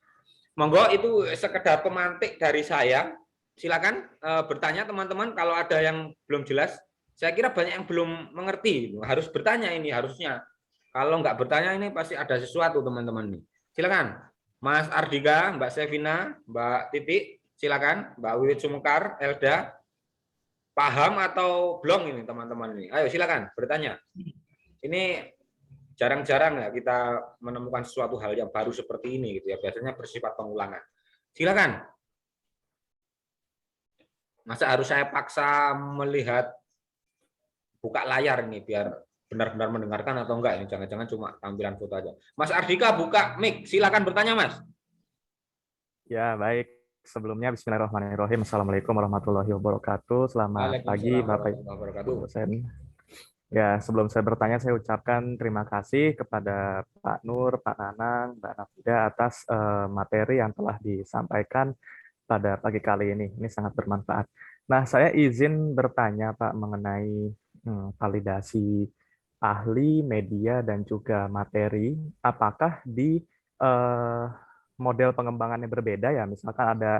Monggo itu sekedar pemantik dari saya. Silakan bertanya teman-teman kalau ada yang belum jelas. Saya kira banyak yang belum mengerti. Harus bertanya ini harusnya. Kalau nggak bertanya ini pasti ada sesuatu teman-teman. Silakan. Mas Ardika, Mbak Sevina, Mbak Titik, silakan. Mbak Wiwit Sumukar, Elda. Paham atau belum ini teman-teman ini? Ayo silakan bertanya. Ini jarang-jarang ya kita menemukan sesuatu hal yang baru seperti ini gitu ya. Biasanya bersifat pengulangan. Silakan. Masa harus saya paksa melihat buka layar ini biar benar-benar mendengarkan atau enggak ini? Jangan-jangan cuma tampilan foto aja. Mas Ardika buka mic, silakan bertanya Mas. Ya, baik. Sebelumnya Bismillahirrahmanirrahim. Assalamualaikum warahmatullahi wabarakatuh. Selamat pagi Bapak Ibu dosen. Ya, sebelum saya bertanya, saya ucapkan terima kasih kepada Pak Nur, Pak Nanang, Mbak Nafida atas materi yang telah disampaikan pada pagi kali ini. Ini sangat bermanfaat. Nah, saya izin bertanya Pak mengenai validasi ahli, media, dan juga materi. Apakah di model pengembangannya berbeda ya? Misalkan ada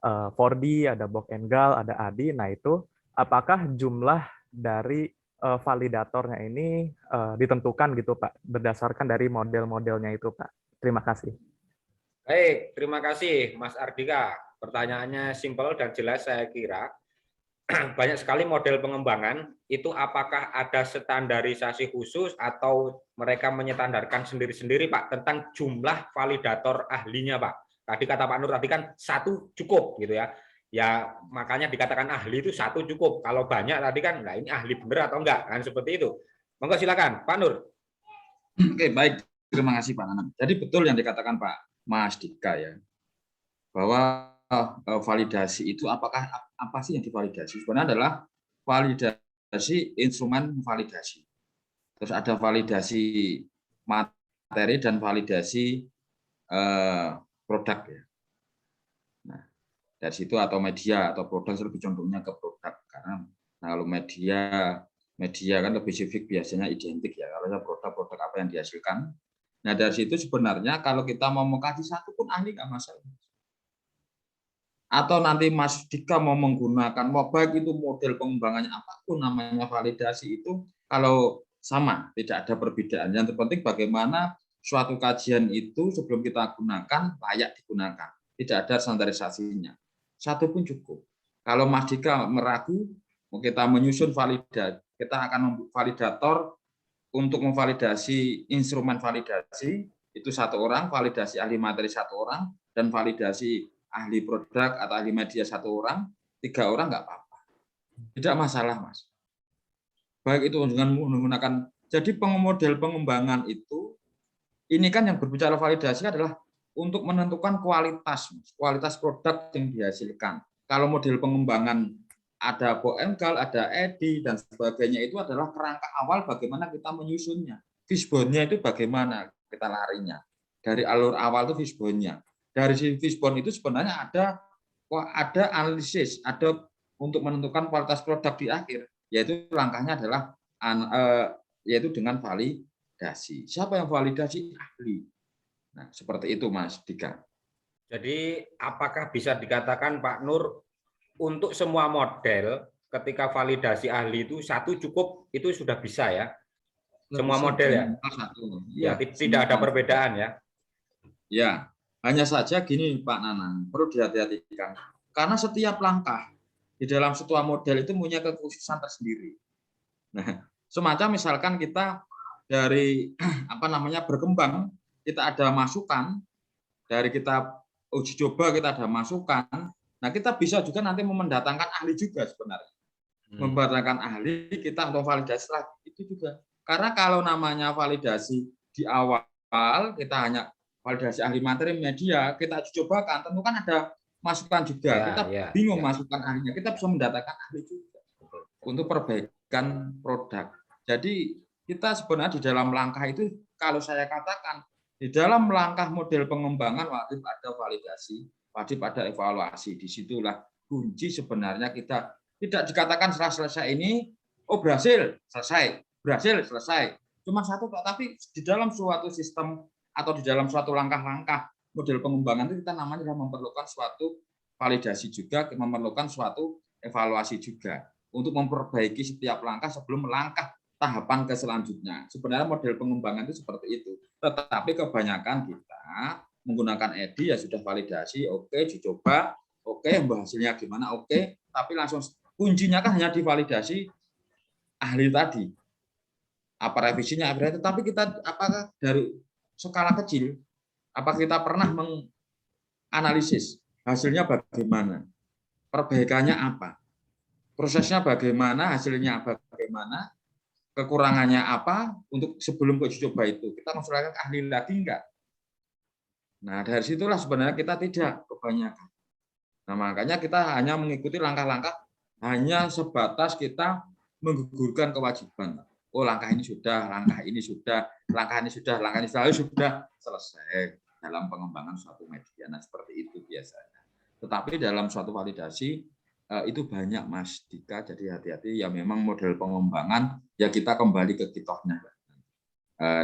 4D, ada Bock and Gall, ada ADI. Nah, itu apakah jumlah dari validatornya ini ditentukan gitu Pak, berdasarkan dari model-modelnya itu Pak. Terima kasih. Baik, terima kasih Mas Ardika. Pertanyaannya simpel dan jelas saya kira. Banyak sekali model pengembangan, itu apakah ada standarisasi khusus atau mereka menyetandarkan sendiri-sendiri Pak tentang jumlah validator ahlinya Pak. Tadi kata Pak Nur tadi kan satu cukup gitu ya. Ya makanya dikatakan ahli itu satu cukup. Kalau banyak tadi kan, nah ini ahli bener atau enggak kan seperti itu. Monggo silakan Pak Nur. Oke, baik. Terima kasih Pak Nanang. Jadi betul yang dikatakan Pak Mas Dika ya, bahwa validasi itu apa sih yang divalidasi? Sebenarnya adalah validasi instrumen validasi. Terus ada validasi materi dan validasi produk ya. Nah, dari situ atau media atau produk lebih condongnya ke produk karena kalau media kan lebih spesifik biasanya identik ya. Kalau produk apa yang dihasilkan. Nah, dari situ sebenarnya kalau kita mau mengkaji satu pun ahli nggak masalah. Atau nanti Mas Dika mau menggunakan baik itu model pengembangannya apapun namanya validasi itu kalau sama, tidak ada perbedaan. Yang terpenting bagaimana suatu kajian itu sebelum kita gunakan layak digunakan. Tidak ada standarisasinya. Satu pun cukup. Kalau Mas Dika meragu, kita menyusun validasi, kita akan validator untuk memvalidasi instrumen validasi itu satu orang, validasi ahli materi satu orang, dan validasi ahli produk atau ahli media satu orang, 3 orang nggak apa-apa. Tidak masalah, Mas. Baik itu dengan menggunakan, jadi model pengembangan itu ini kan yang berbicara validasi adalah untuk menentukan kualitas produk yang dihasilkan. Kalau model pengembangan ada Boengal, ada EDI, dan sebagainya itu adalah kerangka awal bagaimana kita menyusunnya. Fishbone-nya itu bagaimana kita larinya. Dari alur awal itu fishbone-nya. Dari fishbone itu sebenarnya ada analisis, ada untuk menentukan kualitas produk di akhir, yaitu langkahnya adalah yaitu dengan validasi. Siapa yang validasi? Ahli. Nah, seperti itu Mas Dika. Jadi apakah bisa dikatakan Pak Nur untuk semua model ketika validasi ahli itu satu cukup, itu sudah bisa ya? Semua model ya? Ya, tidak ada perbedaan ya? Ya, hanya saja gini Pak Nanang, perlu dihati-hatikan. Karena setiap langkah di dalam sebuah model itu punya kekhususan tersendiri. Nah, semacam misalkan kita dari berkembang, kita ada masukan, dari kita uji coba kita ada masukan. Nah, kita bisa juga nanti mendatangkan ahli juga sebenarnya. Mendatangkan ahli kita untuk validasi lagi itu juga. Karena kalau namanya validasi di awal kita hanya validasi ahli materi media, kita uji cobakan, tentu kan ada masukan juga. Kita bingung masukan ahlinya, kita bisa mendatangkan ahli juga untuk perbaikan produk. Jadi kita sebenarnya di dalam langkah itu, kalau saya katakan di dalam langkah model pengembangan wajib ada validasi, wajib ada evaluasi. Disitulah kunci sebenarnya. Kita tidak dikatakan setelah selesai ini, oh berhasil, selesai. Cuma satu, tapi di dalam suatu sistem atau di dalam suatu langkah-langkah model pengembangan itu kita namanya memerlukan suatu validasi juga, memerlukan suatu evaluasi juga untuk memperbaiki setiap langkah sebelum melangkah tahapan ke selanjutnya. Sebenarnya model pengembangan itu seperti itu. Tetapi kebanyakan kita menggunakan EDI ya sudah validasi, oke, dicoba, oke, hasilnya gimana, oke, tapi langsung kuncinya kan hanya di validasi ahli tadi. Apa revisinya, tapi kita apakah dari skala kecil, apa kita pernah menganalisis hasilnya bagaimana, perbaikannya apa, prosesnya bagaimana, hasilnya bagaimana, kekurangannya apa untuk sebelum uji coba itu kita konsultasikan ahli lagi enggak. Nah, dari situlah sebenarnya kita tidak kebanyakan. Nah, makanya kita hanya mengikuti langkah-langkah hanya sebatas kita menggugurkan kewajiban. Oh, langkah ini sudah, langkah ini sudah, langkah ini sudah, langkah ini sudah selesai dalam pengembangan suatu media. Nah, seperti itu biasanya. Tetapi dalam suatu validasi itu banyak Mas Dika, jadi hati-hati ya, memang model pengembangan ya kita kembali ke kitohnya.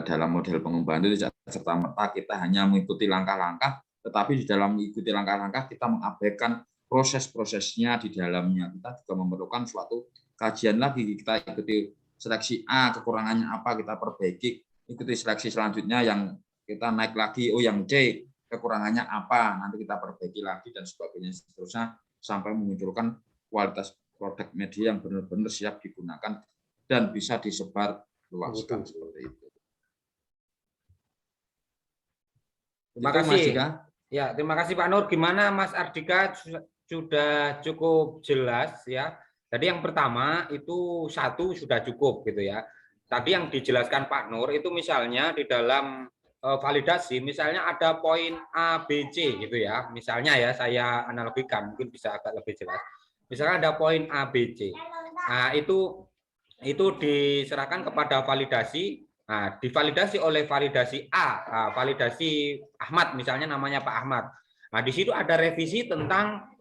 Dalam model pengembangan itu tidak serta-merta kita hanya mengikuti langkah-langkah, tetapi di dalam mengikuti langkah-langkah kita mengabaikan proses-prosesnya di dalamnya. Kita juga memerlukan suatu kajian lagi, kita ikuti seleksi A, kekurangannya apa kita perbaiki, ikuti seleksi selanjutnya yang kita naik lagi, oh yang C, kekurangannya apa, nanti kita perbaiki lagi dan sebagainya seterusnya, sampai memunculkan kualitas produk media yang benar-benar siap digunakan dan bisa disebar luaskan seperti itu. Terima kasih. Ya, terima kasih Pak Nur. Gimana Mas Ardika, sudah cukup jelas ya. Tadi yang pertama itu satu sudah cukup gitu ya. Tadi yang dijelaskan Pak Nur itu misalnya di dalam validasi, misalnya ada poin A, B, C gitu ya. Misalnya ya, saya analogikan mungkin bisa agak lebih jelas. Misalnya ada poin A, B, C. Nah, itu diserahkan kepada validasi. Nah, divalidasi oleh validasi A, validasi Ahmad misalnya, namanya Pak Ahmad. Nah, di situ ada revisi tentang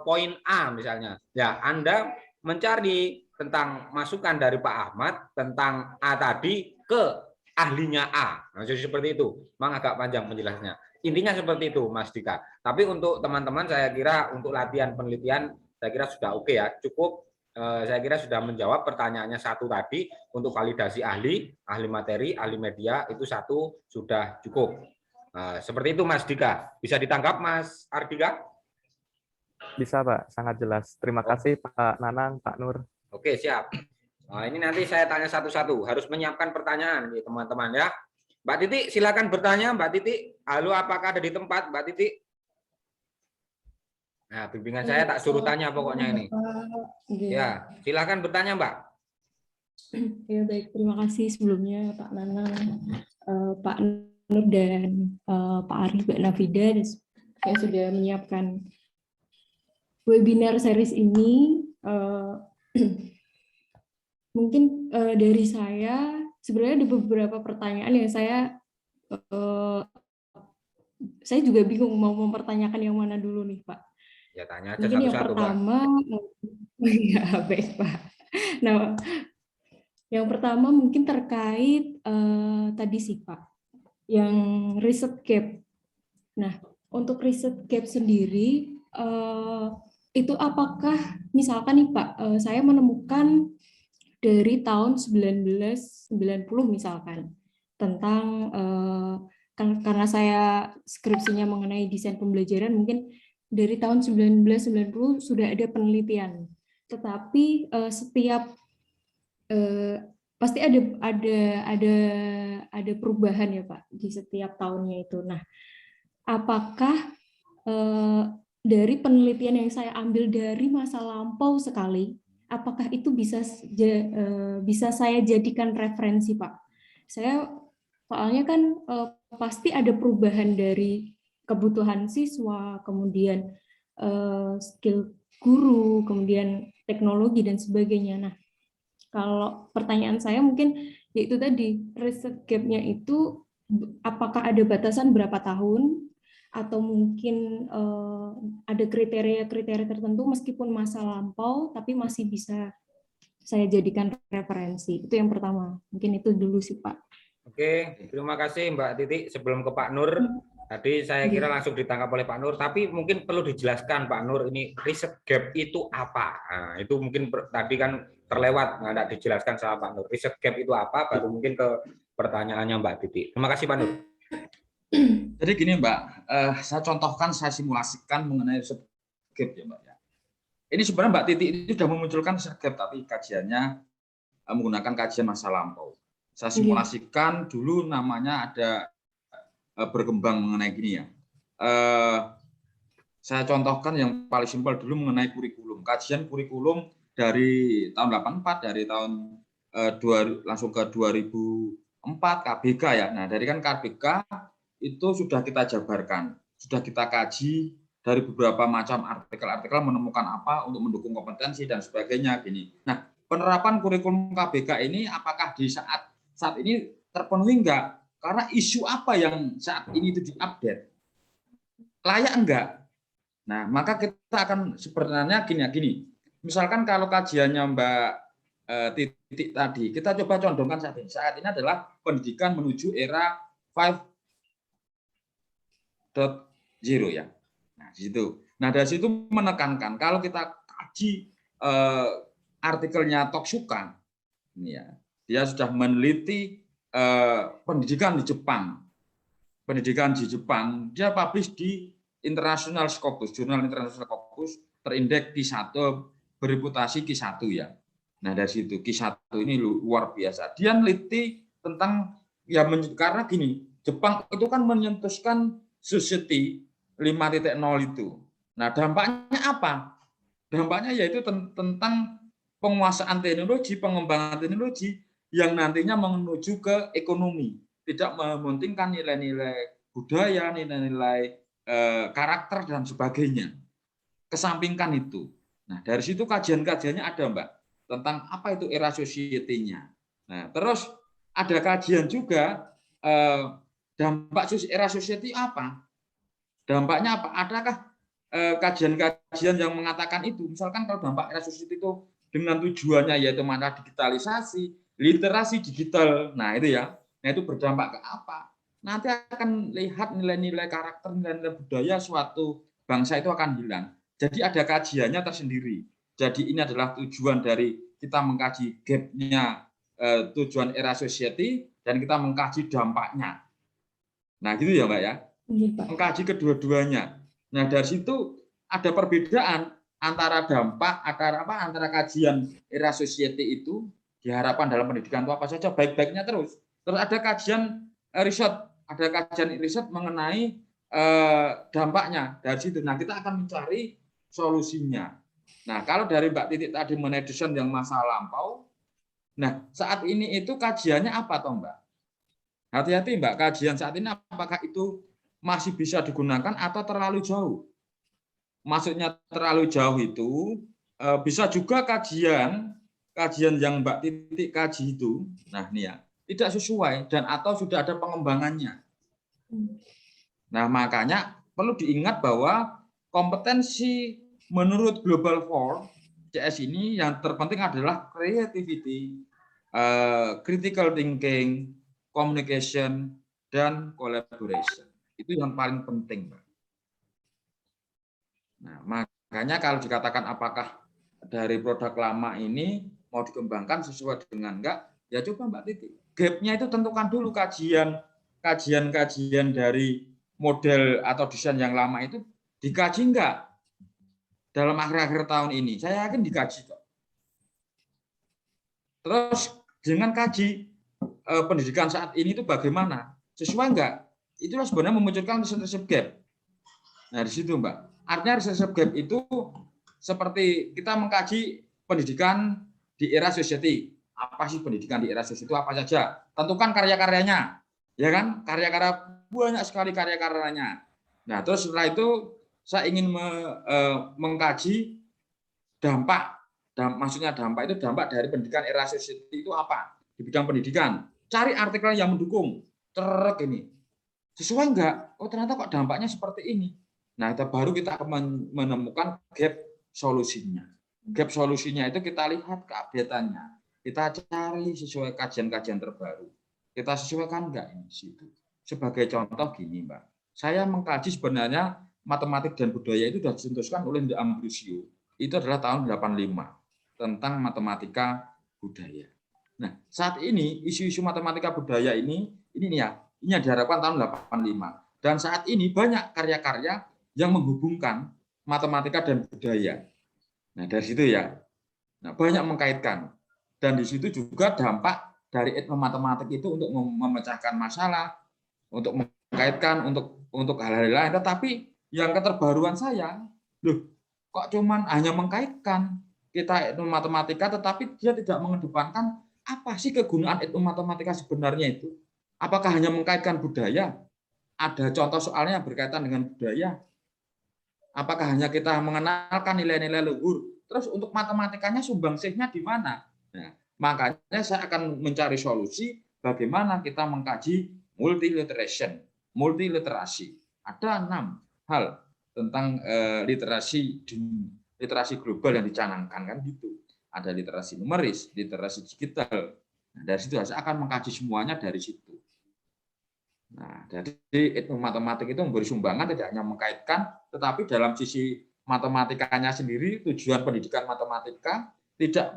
poin A misalnya. Ya, Anda mencari tentang masukan dari Pak Ahmad tentang A tadi ke ahlinya A. Nah, jadi seperti itu. Memang agak panjang penjelasnya. Intinya seperti itu, Mas Dika. Tapi untuk teman-teman saya kira untuk latihan penelitian saya kira sudah oke ya. Cukup, saya kira sudah menjawab pertanyaannya satu tadi untuk validasi ahli materi, ahli media itu satu sudah cukup. Nah, seperti itu Mas Dika. Bisa ditangkap Mas Ardika? Bisa Pak, sangat jelas. Terima kasih Pak Nanang, Pak Nur. Oke, siap. Nah, ini nanti saya tanya satu-satu. Harus menyiapkan pertanyaan nih teman-teman ya. Mbak Titi, silakan bertanya Mbak Titi. Halo, apakah ada di tempat Mbak Titi? Nah, bimbingan saya tak suruh tanya pokoknya ini. Ya, silakan bertanya Mbak. Ya baik, terima kasih sebelumnya Pak Nanang, Pak Nur dan Pak Arif, Mbak Nafida yang sudah menyiapkan webinar series ini. Mungkin dari saya sebenarnya ada beberapa pertanyaan yang saya juga bingung mau mempertanyakan yang mana dulu nih, Pak. Ya, tanya aja Mungkin yang satu-satu, Pak. pertama, ya baik Pak. Nah, yang pertama mungkin terkait tadi sih Pak, yang riset gap. Nah, untuk riset gap sendiri, itu apakah misalkan nih Pak, saya menemukan dari tahun 1990 misalkan, tentang, karena saya skripsinya mengenai desain pembelajaran, mungkin dari tahun 1990 sudah ada penelitian. Tetapi setiap pasti ada perubahan ya Pak di setiap tahunnya itu. Nah, apakah dari penelitian yang saya ambil dari masa lampau sekali, apakah itu bisa saya jadikan referensi Pak? Soalnya kan pasti ada perubahan dari kebutuhan siswa, kemudian skill guru, kemudian teknologi dan sebagainya. Nah, kalau pertanyaan saya mungkin yaitu tadi, riset gap-nya itu apakah ada batasan berapa tahun, atau mungkin ada kriteria-kriteria tertentu meskipun masa lampau tapi masih bisa saya jadikan referensi. Itu yang pertama. Mungkin itu dulu sih Pak. Oke, terima kasih Mbak Titi. Sebelum ke Pak Nur, tadi saya kira langsung ditangkap oleh Pak Nur, tapi mungkin perlu dijelaskan Pak Nur, ini riset gap itu apa? Nah, itu mungkin tadi kan terlewat, nggak dijelaskan sama Pak Nur. Riset gap itu apa? Baru mungkin ke pertanyaannya Mbak Titi. Terima kasih Pak Nur. Jadi gini Mbak, saya contohkan, saya simulasikan mengenai riset gap ya Mbak ya. Ini sebenarnya Mbak Titi ini sudah memunculkan riset gap, tapi kajiannya menggunakan kajian masa lampau. Saya simulasikan dulu, namanya ada berkembang mengenai gini ya. Saya contohkan yang paling simpel dulu mengenai kurikulum. Kajian kurikulum dari tahun 84, dari tahun langsung ke 2004 KBK ya. Nah, dari kan KBK itu sudah kita jabarkan, sudah kita kaji dari beberapa macam artikel-artikel, menemukan apa untuk mendukung kompetensi dan sebagainya gini. Nah, penerapan kurikulum KBK ini apakah di saat ini terpenuhi enggak? Karena isu apa yang saat ini itu diupdate? Layak enggak? Nah, maka kita akan sebenarnya gini. Misalkan kalau kajiannya Mbak Titik tadi, kita coba condongkan saat ini. Saat ini adalah pendidikan menuju era 5.0 ya. Nah, di situ. Nah, dari situ menekankan kalau kita kaji artikelnya Toksuka, ini ya, dia sudah meneliti pendidikan di Jepang. Pendidikan di Jepang, dia publish di International Scopus, jurnal International Scopus, terindeks Q1, bereputasi Q1 ya. Nah, dari situ Q1 ini luar biasa. Dia meneliti tentang ya, karena gini, Jepang itu kan menyentuhkan society 5.0 itu. Nah, dampaknya apa? Dampaknya yaitu tentang penguasaan teknologi, pengembangan teknologi yang nantinya menuju ke ekonomi, tidak mementingkan nilai-nilai budaya, nilai-nilai karakter dan sebagainya. Kesampingkan itu. Nah, dari situ kajian-kajiannya ada, Mbak, tentang apa itu era society-nya. Nah, terus ada kajian juga dampak era society apa? Dampaknya apa? Adakah kajian-kajian yang mengatakan itu? Misalkan kalau dampak era society itu dengan tujuannya yaitu mana digitalisasi, literasi digital, nah itu ya, nah itu berdampak ke apa? Nanti akan lihat nilai-nilai karakter, nilai-nilai budaya suatu bangsa itu akan hilang. Jadi ada kajiannya tersendiri. Jadi ini adalah tujuan dari kita mengkaji gap-nya tujuan era society dan kita mengkaji dampaknya. Nah gitu ya Mbak ya, mengkaji kedua-duanya. Nah dari situ ada perbedaan antara dampak, antara kajian era society itu diharapkan dalam pendidikan itu apa saja, baik-baiknya terus. Terus ada kajian riset, mengenai dampaknya dari situ. Nah kita akan mencari solusinya. Nah kalau dari Mbak Titik tadi mengenai desain yang masa lampau, nah saat ini itu kajiannya apa toh Mbak? Hati-hati Mbak, kajian saat ini apakah itu masih bisa digunakan atau terlalu jauh? Maksudnya terlalu jauh itu bisa juga kajian yang Mbak Titik kaji itu, nah ini ya, tidak sesuai dan atau sudah ada pengembangannya. Nah, makanya perlu diingat bahwa kompetensi menurut Global 4 CS ini yang terpenting adalah creativity, critical thinking, communication, dan collaboration. Itu yang paling penting, Mbak. Nah, makanya kalau dikatakan apakah dari produk lama ini mau dikembangkan sesuai dengan enggak, ya coba Mbak Titi. Gap-nya itu tentukan dulu kajian dari model atau desain yang lama itu dikaji enggak dalam akhir-akhir tahun ini. Saya yakin dikaji kok. Terus dengan kaji pendidikan saat ini itu bagaimana? Sesuai enggak? Itulah sebenarnya memunculkan reserve gap. Nah, di situ Mbak. Artinya reserve gap itu seperti kita mengkaji pendidikan di era society. Apa sih pendidikan di era society itu apa saja? Tentukan karya-karyanya. Ya kan? Karya-karya banyak sekali karya-karyanya. Nah, terus setelah itu saya ingin mengkaji dampak. Maksudnya dampak itu dampak dari pendidikan era society itu apa? Di bidang pendidikan. Cari artikel yang mendukung. Ini. Sesuai enggak? Oh, ternyata kok dampaknya seperti ini. Nah, itu baru kita akan menemukan gap solusinya. Gap solusinya itu kita lihat keupdate-annya. Kita cari sesuai kajian-kajian terbaru. Kita sesuaikan enggak ini di situ. Sebagai contoh gini, Mbak. Saya mengkaji sebenarnya matematik dan budaya itu sudah disentuhkan oleh De Ambrosio. Itu adalah tahun 85 tentang matematika budaya. Nah, saat ini isu-isu matematika budaya ini ya, ini yang diharapkan tahun 85. Dan saat ini banyak karya-karya yang menghubungkan matematika dan budaya. Nah, dari situ ya. Nah, banyak mengkaitkan. Dan di situ juga dampak dari etnomatematik itu untuk memecahkan masalah, untuk mengkaitkan untuk hal-hal lain. Tetapi yang keterbaruan saya, kok cuman hanya mengkaitkan kita etnomatematika, tetapi dia tidak mengedepankan apa sih kegunaan etnomatematika sebenarnya itu? Apakah hanya mengkaitkan budaya? Ada contoh soalnya yang berkaitan dengan budaya. Apakah hanya kita mengenalkan nilai-nilai luhur? Terus untuk matematikanya sumbangsihnya di mana? Nah, makanya saya akan mencari solusi bagaimana kita mengkaji multiliterasi. Ada 6 hal tentang literasi global yang dicanangkan kan gitu. Ada literasi numeris, literasi digital. Nah, dari situ saya akan mengkaji semuanya dari situ. Nah, jadi etnomatematik itu memberi sumbangan tidak hanya mengkaitkan, tetapi dalam sisi matematikanya sendiri, tujuan pendidikan matematika tidak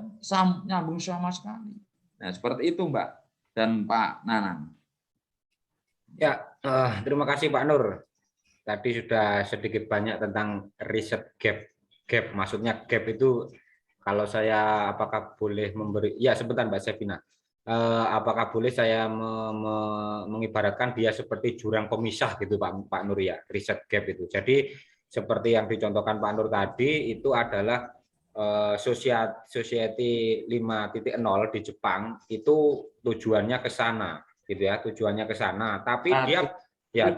nyambung sama sekali. Nah, seperti itu Mbak dan Pak Nanang. Ya, terima kasih Pak Nur. Tadi sudah sedikit banyak tentang riset gap. Gap, maksudnya gap itu kalau saya apakah boleh memberi, ya sebentar Mbak Sevina. Apakah boleh saya mengibaratkan dia seperti jurang pemisah gitu Pak Nur ya, riset gap itu. Jadi seperti yang dicontohkan Pak Nur tadi itu adalah Society 5.0 di Jepang itu tujuannya ke sana gitu ya, tujuannya ke sana. Tapi dia ya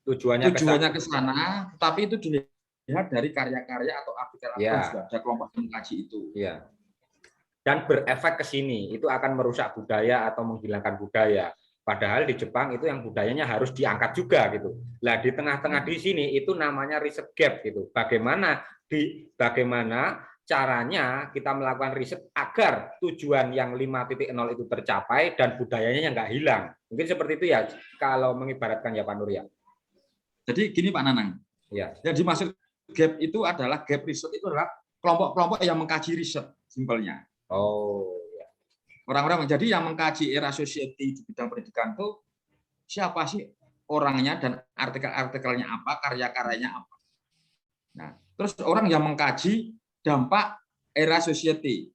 tujuannya ke sana, tapi itu dilihat dari karya-karya atau artikel yang sudah ada kelompok mengkaji itu. Ya. Dan berefek ke sini, itu akan merusak budaya atau menghilangkan budaya. Padahal di Jepang itu yang budayanya harus diangkat juga gitu. Nah, di tengah-tengah di sini itu namanya riset gap gitu. Bagaimana caranya kita melakukan riset agar tujuan yang 5.0 itu tercapai dan budayanya nggak hilang. Mungkin seperti itu ya kalau mengibaratkan ya Pak Nur ya. Jadi gini Pak Nanang. Ya. Yang dimaksud gap itu adalah gap riset itu adalah kelompok-kelompok yang mengkaji riset simpelnya. Oh, ya. Orang-orang menjadi yang mengkaji era society di bidang pendidikan itu siapa sih orangnya dan artikel-artikelnya apa, karya-karyanya apa. Nah, terus orang yang mengkaji dampak era society.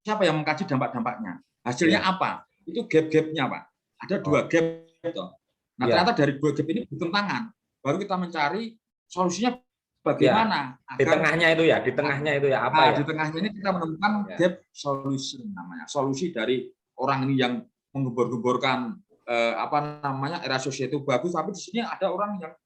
Siapa yang mengkaji dampak-dampaknya? Hasilnya apa? Itu gap-gapnya, Pak. Ada 2 gap. Nah, ternyata dari 2 gap ini bertentangan. Baru kita mencari solusinya bagaimana. Ya, di tengahnya itu ya apa ya? Di tengahnya ini kita menemukan gap solution namanya. Solusi dari orang ini yang menggembor-gemborkan era sosial itu bagus, tapi di sini ada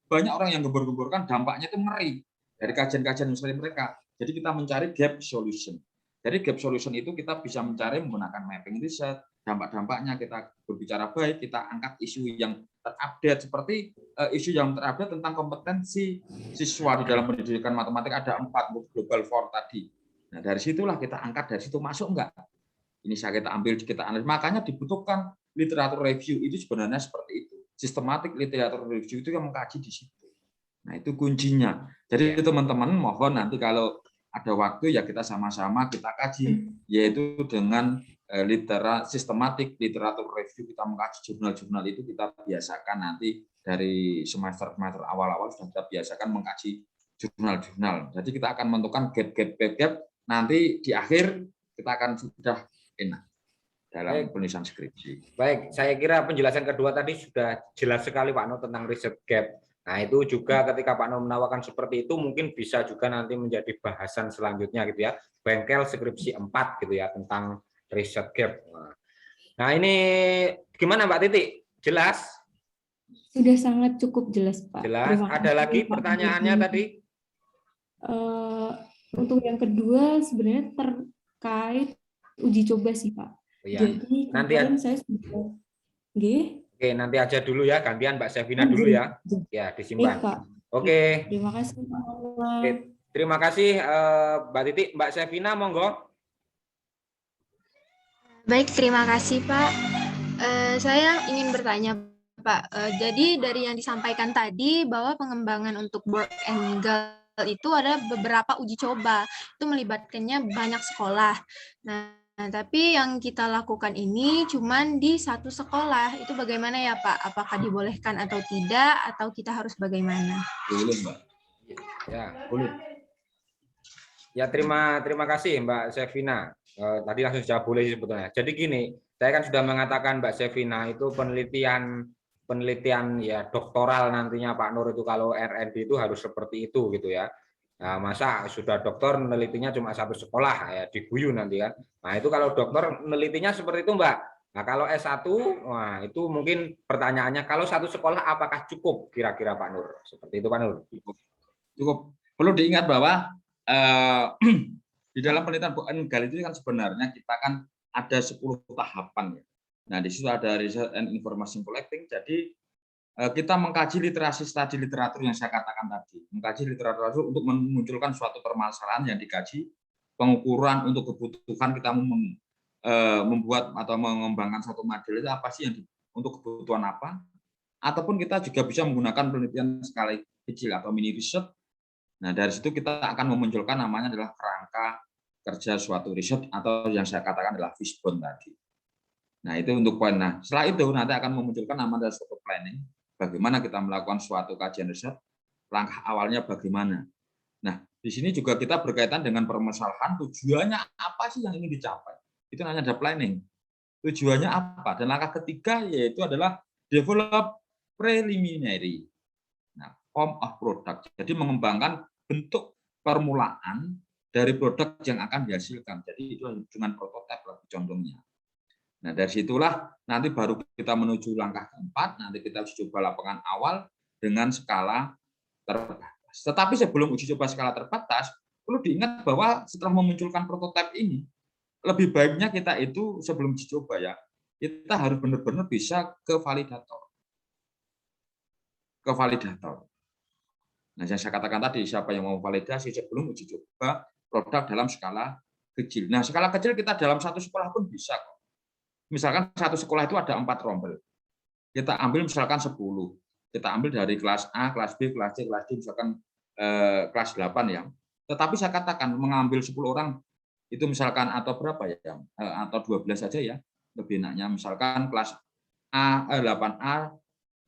banyak orang yang gembor-gemborkan dampaknya itu ngeri dari kajian-kajian misalnya mereka. Jadi kita mencari gap solution. Jadi gap solution itu kita bisa mencari menggunakan mapping riset, dampak-dampaknya kita berbicara baik, kita angkat isu yang terupdate seperti isu yang terupdate tentang kompetensi siswa di dalam pendidikan matematik ada 4 global 4 tadi. Nah dari situlah kita angkat, dari situ masuk enggak? Ini kita ambil, kita analis. Makanya dibutuhkan literatur review itu sebenarnya seperti itu. Sistematik literatur review itu yang mengkaji di situ. Nah itu kuncinya. Jadi teman-teman mohon nanti kalau ada waktu ya kita sama-sama kita kaji, yaitu dengan sistematik literatur review, kita mengkaji jurnal-jurnal itu kita biasakan nanti dari semester awal-awal sudah kita biasakan mengkaji jurnal-jurnal. Jadi kita akan menentukan gap, nanti di akhir kita akan sudah enak dalam penulisan skripsi. Baik, saya kira penjelasan kedua tadi sudah jelas sekali Pak Nur tentang riset gap. Nah itu juga ketika Pak Nur menawarkan seperti itu mungkin bisa juga nanti menjadi bahasan selanjutnya gitu ya, bengkel skripsi 4 gitu ya tentang riset gap. Nah ini gimana Mbak Titi? Jelas? Sudah sangat cukup jelas Pak. Jelas. Ada lagi pertanyaannya tadi? Untuk yang kedua sebenarnya terkait uji coba sih Pak. Ya. Jadi nanti saya sudah. Oke, nanti aja dulu ya, gantian Mbak Sevina dulu ya. Ya, disimpan. Pak. Oke. Terima kasih. Oke. Terima kasih Mbak Titi. Mbak Sevina, monggo. Baik, terima kasih Pak. Saya ingin bertanya Pak, jadi dari yang disampaikan tadi bahwa pengembangan untuk Borg Engel itu ada beberapa uji coba, itu melibatkannya banyak sekolah. Nah, tapi yang kita lakukan ini cuman di satu sekolah, itu bagaimana ya Pak? Apakah dibolehkan atau tidak, atau kita harus bagaimana? Boleh Mbak. Ya, boleh. Ya, terima kasih Mbak Sevina. Tadi langsung jawab boleh sebetulnya. Jadi gini, saya kan sudah mengatakan Mbak Sevina itu penelitian ya doktoral nantinya Pak Nur itu kalau R&D itu harus seperti itu gitu ya. Nah, masa sudah dokter menelitinya cuma satu sekolah ya diguyu nanti kan. Nah, itu kalau dokter menelitinya seperti itu Mbak. Nah, kalau S1 wah itu mungkin pertanyaannya kalau satu sekolah apakah cukup kira-kira Pak Nur? Seperti itu Pak Nur. Cukup. Perlu diingat bahwa di dalam penelitian Borg Engel itu kan sebenarnya kita kan ada 10 tahapan ya. Nah, di situ ada research and information collecting. Jadi kita mengkaji literasi studi literatur yang saya katakan tadi, mengkaji literatur untuk memunculkan suatu permasalahan yang dikaji, pengukuran untuk kebutuhan kita membuat atau mengembangkan suatu model itu apa sih yang untuk kebutuhan apa, ataupun kita juga bisa menggunakan penelitian skala kecil atau mini research. Nah dari situ kita akan memunculkan namanya adalah kerangka kerja suatu riset atau yang saya katakan adalah fishbone tadi. Nah itu untuk poin. Nah setelah itu nanti akan memunculkan nama dari suatu planning. Bagaimana kita melakukan suatu kajian riset, langkah awalnya bagaimana. Nah, di sini juga kita berkaitan dengan permasalahan tujuannya apa sih yang ingin dicapai. Itu namanya ada planning. Tujuannya apa? Dan langkah ketiga yaitu adalah develop preliminary. Nah, form of product. Jadi mengembangkan bentuk permulaan dari produk yang akan dihasilkan. Jadi itu dengan prototipe lebih condongnya. Nah, dari situlah nanti baru kita menuju langkah keempat, nanti kita uji coba lapangan awal dengan skala terbatas. Tetapi sebelum uji coba skala terbatas, perlu diingat bahwa setelah memunculkan prototipe ini, lebih baiknya kita itu sebelum uji coba ya, kita harus benar-benar bisa ke validator. Ke validator. Nah, yang saya katakan tadi, siapa yang mau validasi sebelum uji coba produk dalam skala kecil. Nah, skala kecil kita dalam satu sekolah pun bisa kok. Misalkan satu sekolah itu ada 4 rombel. Kita ambil misalkan 10. Kita ambil dari kelas A, kelas B, kelas C, kelas D, misalkan kelas 8 ya. Tetapi saya katakan mengambil 10 orang itu misalkan atau berapa ya? Atau 12 saja ya. Lebih enaknya misalkan kelas A 8A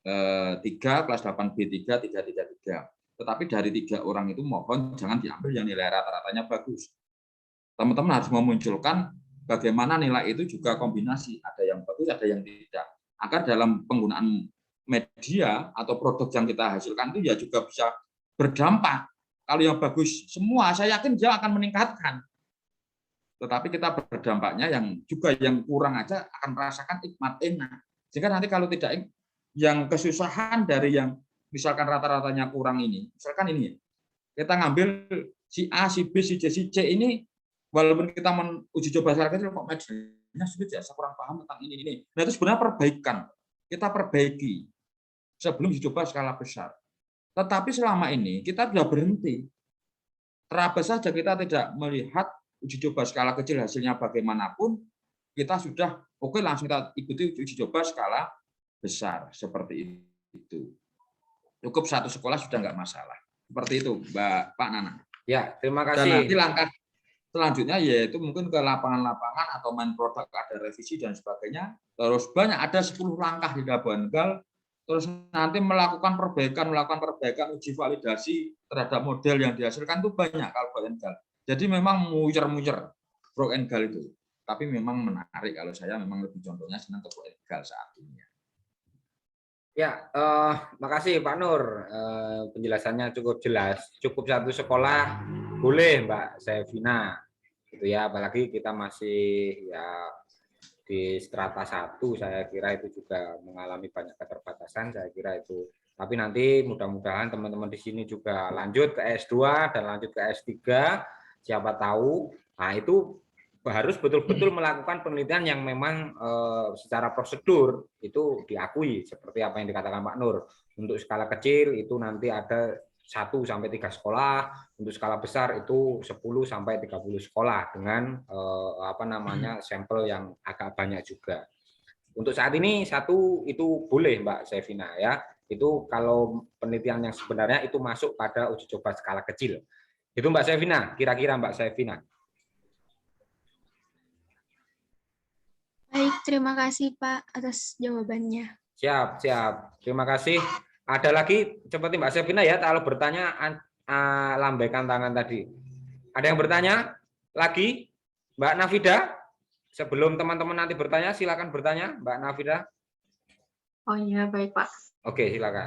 3, kelas 8B 3, 3, 3, 3. Tetapi dari 3 orang itu mohon jangan diambil yang nilai rata-ratanya bagus. Teman-teman harus memunculkan bagaimana nilai itu juga kombinasi, ada yang bagus, ada yang tidak. Agar dalam penggunaan media atau produk yang kita hasilkan itu ya juga bisa berdampak. Kalau yang bagus semua, saya yakin dia akan meningkatkan. tetapi kita berdampaknya yang kurang aja akan merasakan nikmat enak. Sehingga nanti kalau tidak yang kesusahan dari yang misalkan rata-ratanya kurang ini, misalkan ini kita ngambil si A, si B, si C, si C ini walaupun kita uji coba skala kecil kok materinya sulit ya, saya kurang paham tentang ini. Nah itu sebenarnya perbaikan, kita perbaiki sebelum uji coba skala besar. Tetapi selama ini kita sudah berhenti. Terabas saja kita tidak melihat uji coba skala kecil hasilnya bagaimanapun, kita sudah oke langsung kita ikuti uji coba skala besar seperti itu. Cukup satu sekolah sudah nggak masalah. Seperti itu, Pak Nana. Ya, terima kasih. Dan nanti langkah selanjutnya yaitu mungkin ke lapangan-lapangan atau main produk ada revisi dan sebagainya. Terus banyak ada 10 langkah di Labuan. Terus nanti melakukan perbaikan, uji validasi terhadap model yang dihasilkan itu banyak kalau Boengal. Jadi memang muter-muter Boengal itu. Tapi memang menarik kalau saya memang lebih contohnya senang ke Boengal saat ini. Ya, makasih Pak Nur. Penjelasannya cukup jelas. Cukup satu sekolah boleh Mbak Sevina. Gitu ya, apalagi kita masih ya di strata 1, saya kira itu juga mengalami banyak keterbatasan, saya kira itu. Tapi nanti mudah-mudahan teman-teman di sini juga lanjut ke S2 dan lanjut ke S3, siapa tahu. Nah, itu harus betul-betul melakukan penelitian yang memang secara prosedur itu diakui, seperti apa yang dikatakan Pak Nur. Untuk skala kecil itu nanti ada 1 sampai 3 sekolah, untuk skala besar itu 10 sampai 30 sekolah dengan sampel yang agak banyak juga. Untuk saat ini 1 itu boleh Mbak Sevina ya. Itu kalau penelitian yang sebenarnya itu masuk pada uji coba skala kecil. Itu Mbak Sevina, kira-kira Mbak Sevina. Baik, terima kasih Pak atas jawabannya. Siap. Terima kasih. Ada lagi seperti Mbak Sevina ya, kalau bertanya lambaikan tangan tadi. Ada yang bertanya lagi? Mbak Nafida? Sebelum teman-teman nanti bertanya, silakan bertanya Mbak Nafida. Oh iya, baik Pak. Oke, silakan.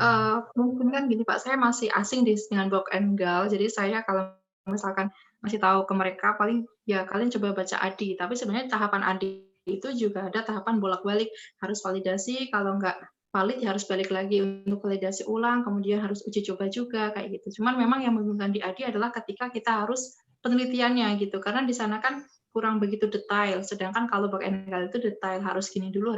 Mungkin kan gini Pak, saya masih asing dengan Boengal, jadi saya kalau misalkan masih tahu ke mereka, paling ya kalian coba baca ADI. Tapi sebenarnya tahapan ADI itu juga ada tahapan bolak-balik, harus validasi, kalau nggak valid ya harus balik lagi untuk validasi ulang, kemudian harus uji coba juga kayak gitu. Cuman memang yang membingungkan di ADI adalah ketika kita harus penelitiannya gitu, karena di sana kan kurang begitu detail, sedangkan kalau Boengal itu detail, harus gini dulu.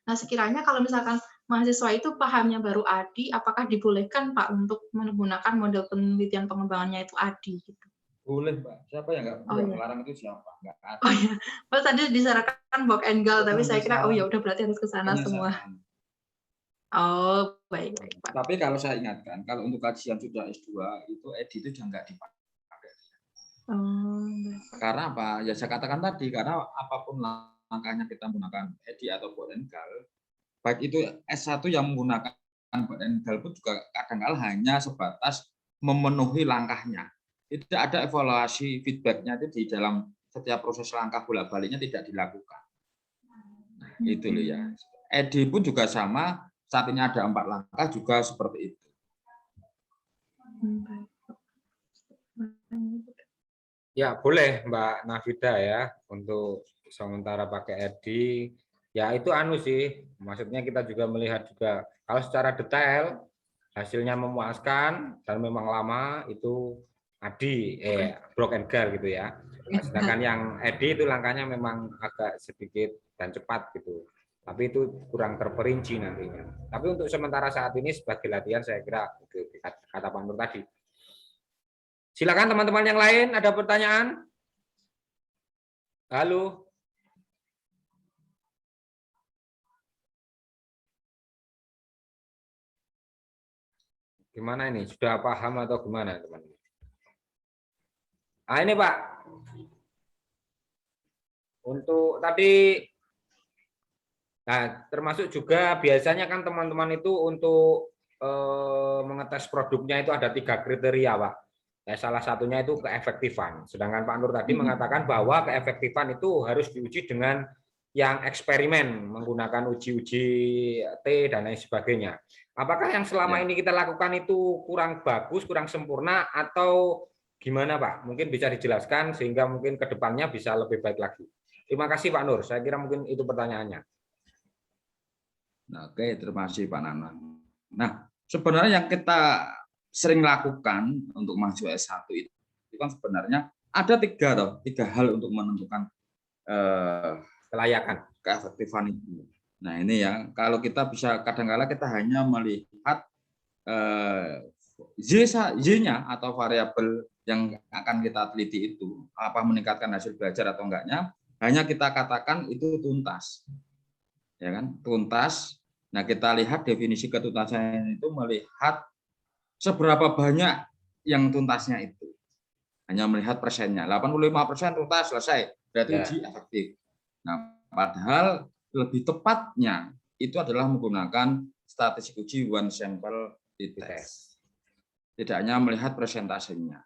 Nah, sekiranya kalau misalkan mahasiswa itu pahamnya baru ADI, apakah dibolehkan Pak untuk menggunakan model penelitian pengembangannya itu ADI gitu? Boleh Mbak, siapa yang nggak melarang itu siapa? Nggak ada. Oh iya, Pak tadi disarankan Boengal, tapi saya kira oh ya udah berarti harus ke sana semua. Oh, baik Pak. Tapi kalau saya ingatkan, kalau untuk kajian sudah S2 itu EDI itu sudah nggak dipakai. Karena apa? Ya saya katakan tadi, karena apapun langkahnya kita menggunakan EDI atau Boengal, baik itu S1 yang menggunakan Boengal pun juga kadang-kadang hanya sebatas memenuhi langkahnya. Tidak ada evaluasi feedback-nya itu di dalam setiap proses langkah bolak-baliknya tidak dilakukan. Nah, itu loh ya. EDI pun juga sama. Saat ini ada 4 langkah juga seperti itu. Ya, boleh Mbak Nafida ya, untuk sementara pakai EDI. Ya, itu sih. Maksudnya kita juga melihat juga, kalau secara detail, hasilnya memuaskan, dan memang lama, itu ADI, Boengal gitu ya. Nah, sedangkan yang EDI itu langkahnya memang agak sedikit dan cepat gitu. Tapi itu kurang terperinci nantinya. Tapi untuk sementara saat ini sebagai latihan saya kira kata Pak Nur tadi. Silakan teman-teman yang lain, ada pertanyaan? Halo. Gimana ini? Sudah paham atau gimana teman-teman? Ini Pak. Untuk tadi termasuk juga biasanya kan teman-teman itu untuk mengetes produknya itu ada 3 kriteria, Pak. Salah satunya itu keefektifan. Sedangkan Pak Nur tadi mengatakan bahwa keefektifan itu harus diuji dengan yang eksperimen, menggunakan uji-uji T dan lain sebagainya. Apakah yang selama ini kita lakukan itu kurang bagus, kurang sempurna, atau gimana Pak? Mungkin bisa dijelaskan sehingga mungkin ke depannya bisa lebih baik lagi. Terima kasih Pak Nur. Saya kira mungkin itu pertanyaannya. Nah, oke, terima kasih Pak Nanang. Nah, sebenarnya yang kita sering lakukan untuk maju S1 itu kan sebenarnya ada tiga hal untuk menentukan Kelayakan. keefektifan itu. Nah ini ya, kalau kita bisa kadang-kala kita hanya melihat Y-nya atau variabel yang akan kita teliti itu, apa meningkatkan hasil belajar atau enggaknya, hanya kita katakan itu tuntas. Ya kan, tuntas. Nah, kita lihat definisi ketuntasan itu melihat seberapa banyak yang tuntasnya itu. Hanya melihat persennya. 85% tuntas selesai, berarti uji efektif. Nah, padahal lebih tepatnya itu adalah menggunakan statistik uji one sample test. Tidak hanya melihat persentasenya.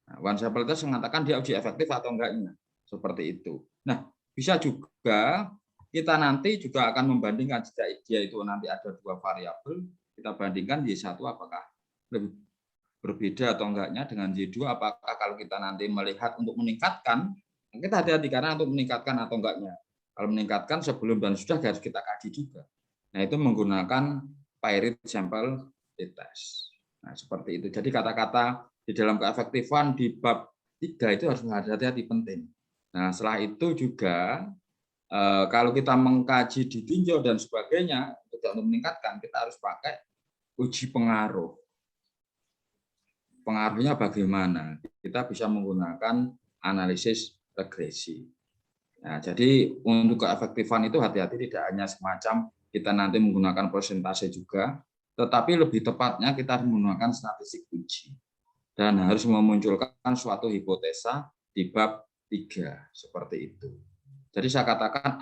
Nah, one sample test mengatakan dia uji efektif atau enggaknya. Seperti itu. Nah, bisa juga kita nanti juga akan membandingkan jika dia itu nanti ada dua variabel, kita bandingkan Y1 apakah lebih berbeda atau enggaknya dengan Y2, apakah kalau kita nanti melihat untuk meningkatkan, kita hati-hati karena untuk meningkatkan atau enggaknya. Kalau meningkatkan sebelum dan sudah harus kita kaji juga. Nah, itu menggunakan paired sample test. Nah, seperti itu. Jadi kata-kata di dalam keefektifan di bab 3 itu harus hati-hati penting. Nah, setelah itu juga kalau kita mengkaji ditinjau dan sebagainya untuk meningkatkan, kita harus pakai uji pengaruh. Pengaruhnya bagaimana? Kita bisa menggunakan analisis regresi. Nah, jadi untuk keefektifan itu hati-hati tidak hanya semacam kita nanti menggunakan persentase juga, tetapi lebih tepatnya kita menggunakan statistik uji dan harus memunculkan suatu hipotesa di bab 3 seperti itu. Jadi saya katakan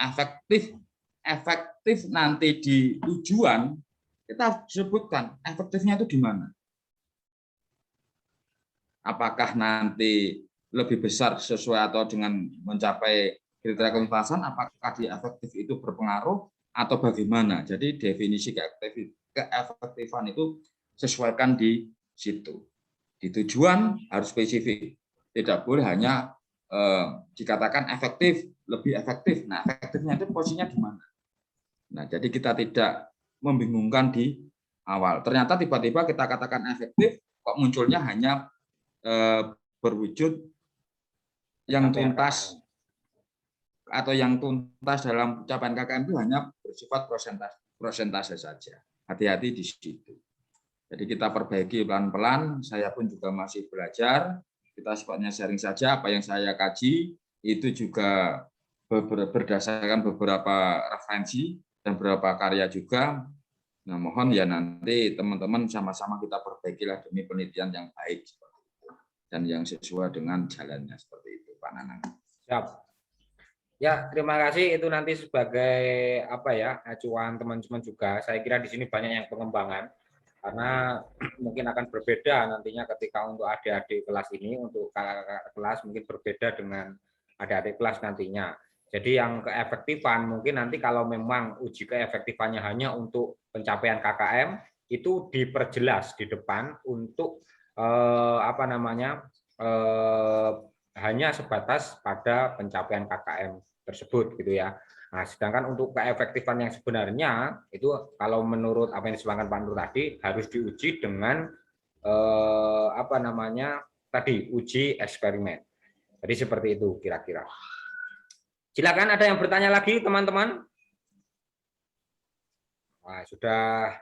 efektif nanti di tujuan kita sebutkan efektifnya itu di mana. Apakah nanti lebih besar sesuai atau dengan mencapai kriteria ketuntasan, apakah di efektif itu berpengaruh atau bagaimana. Jadi definisi keefektifan itu sesuaikan di situ. Di tujuan harus spesifik. Tidak boleh hanya dikatakan efektif, lebih efektif. Nah, efektifnya itu posisinya di mana? Nah, jadi kita tidak membingungkan di awal. Ternyata tiba-tiba kita katakan efektif, kok munculnya hanya berwujud yang tuntas atau yang tuntas dalam capaian KKM itu hanya bersifat persentase saja. Hati-hati di situ. Jadi kita perbaiki pelan-pelan. Saya pun juga masih belajar. Kita sifatnya sharing saja apa yang saya kaji itu juga berdasarkan beberapa referensi dan beberapa karya juga. Nah, mohon ya nanti teman-teman sama-sama kita perbaikilah demi penelitian yang baik seperti itu dan yang sesuai dengan jalannya seperti itu, Pak Nanang. Siap. Ya, terima kasih. Itu nanti sebagai apa ya acuan teman-teman juga. Saya kira di sini banyak yang pengembangan. Karena mungkin akan berbeda nantinya ketika untuk adik-adik kelas ini, untuk kakak-kakak kelas mungkin berbeda dengan adik-adik kelas nantinya. Jadi yang keefektifan mungkin nanti kalau memang uji keefektifannya hanya untuk pencapaian KKM, itu diperjelas di depan untuk hanya sebatas pada pencapaian KKM tersebut gitu ya. Nah, sedangkan untuk keefektifan yang sebenarnya itu kalau menurut apa yang disebutkan Pak Nur tadi harus diuji dengan uji eksperimen. Jadi seperti itu kira-kira. Silakan ada yang bertanya lagi teman-teman. Wah, sudah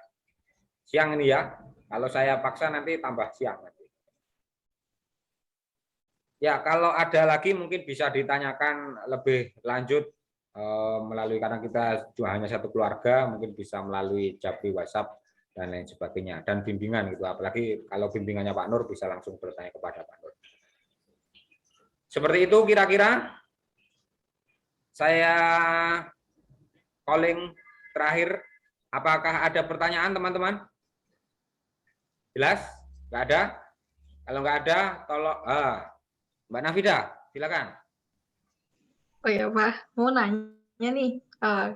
siang ini ya. Kalau saya paksa nanti tambah siang nanti. Ya, kalau ada lagi mungkin bisa ditanyakan lebih lanjut melalui, karena kita hanya satu keluarga, mungkin bisa melalui Japri, WhatsApp dan lain sebagainya, dan bimbingan gitu. Apalagi kalau bimbingannya Pak Nur bisa langsung bertanya kepada Pak Nur. Seperti itu kira-kira. Saya calling terakhir. Apakah ada pertanyaan teman-teman? Jelas? Nggak ada? Kalau nggak ada, tolong Mbak Nafida, silakan. Oh ya Pak, mau nanya nih,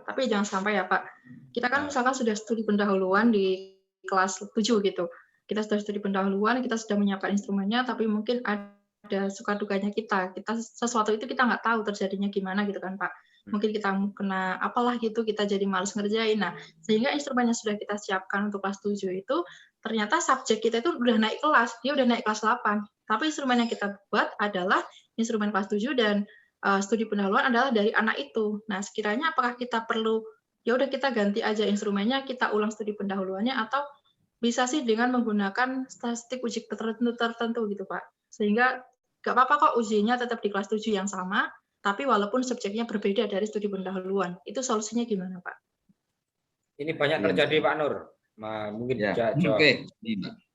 tapi jangan sampai ya Pak. Kita kan misalkan sudah studi pendahuluan di kelas 7 gitu. kita sudah studi pendahuluan, kita sudah menyiapkan instrumennya, tapi mungkin ada suka dukanya kita sesuatu itu kita nggak tahu terjadinya gimana gitu kan Pak. Mungkin kita kena apalah gitu, kita jadi malas ngerjain. Nah, sehingga instrumen yang sudah kita siapkan untuk kelas 7 itu ternyata subjek kita itu udah naik kelas, dia udah naik kelas 8. Tapi instrumen yang kita buat adalah instrumen kelas 7 dan studi pendahuluan adalah dari anak itu. Nah, sekiranya apakah kita perlu ya udah kita ganti aja instrumennya, kita ulang studi pendahuluannya, atau bisa sih dengan menggunakan statistik uji tertentu gitu Pak. Sehingga nggak apa-apa kok ujinya tetap di kelas 7 yang sama, tapi walaupun subjeknya berbeda dari studi pendahuluan. Itu solusinya gimana Pak? Ini banyak terjadi Pak Nur. Mungkin ya. jawab. Oke,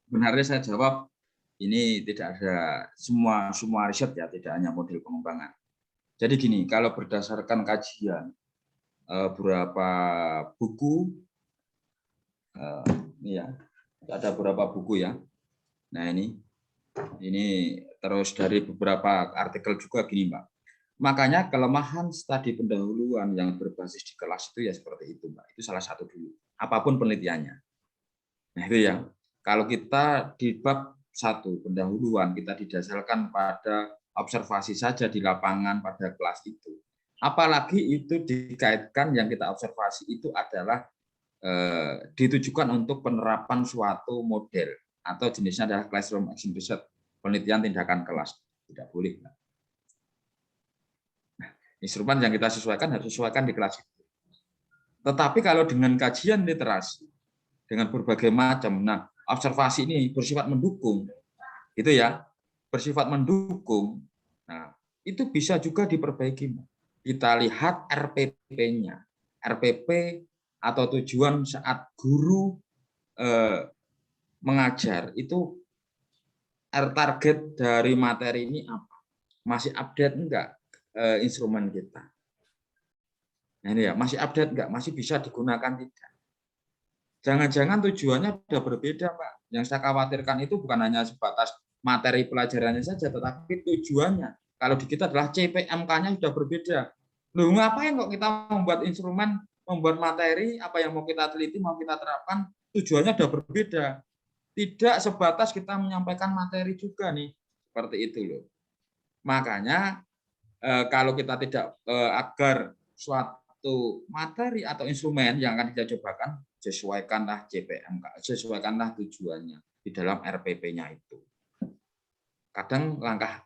benarnya saya jawab. Ini tidak ada semua riset ya, tidak hanya model pengembangan. Jadi gini, kalau berdasarkan kajian beberapa buku, ya ada beberapa buku ya. Nah ini terus dari beberapa artikel juga gini Mbak. Makanya kelemahan studi pendahuluan yang berbasis di kelas itu ya seperti itu Mbak. Itu salah satu dulu. Apapun penelitiannya. Nah itu ya. Kalau kita di bab 1 pendahuluan kita didasarkan pada observasi saja di lapangan pada kelas itu. Apalagi itu dikaitkan yang kita observasi itu adalah ditujukan untuk penerapan suatu model atau jenisnya adalah classroom action research, penelitian tindakan kelas. Tidak boleh. Nah, instrumen yang kita sesuaikan harus sesuaikan di kelas itu. Tetapi kalau dengan kajian literasi dengan berbagai macam, nah observasi ini bersifat mendukung, gitu ya, bersifat mendukung. Nah itu bisa juga diperbaiki. Kita lihat RPP-nya, RPP atau tujuan saat guru mengajar itu target dari materi ini apa? Masih update enggak instrumen kita? Nah ini ya, masih update enggak? Masih bisa digunakan tidak? Jangan-jangan tujuannya sudah berbeda, Pak. Yang saya khawatirkan itu bukan hanya sebatas materi pelajarannya saja, tetapi tujuannya. Kalau di kita adalah CPMK-nya sudah berbeda. Loh, ngapain kok kita membuat instrumen, membuat materi, apa yang mau kita teliti, mau kita terapkan, tujuannya sudah berbeda. Tidak sebatas kita menyampaikan materi juga nih, seperti itu loh. Makanya kalau kita tidak agar suatu materi atau instrumen yang akan kita cobakan, sesuaikanlah CPMK, sesuaikanlah tujuannya di dalam RPP-nya itu. Kadang langkah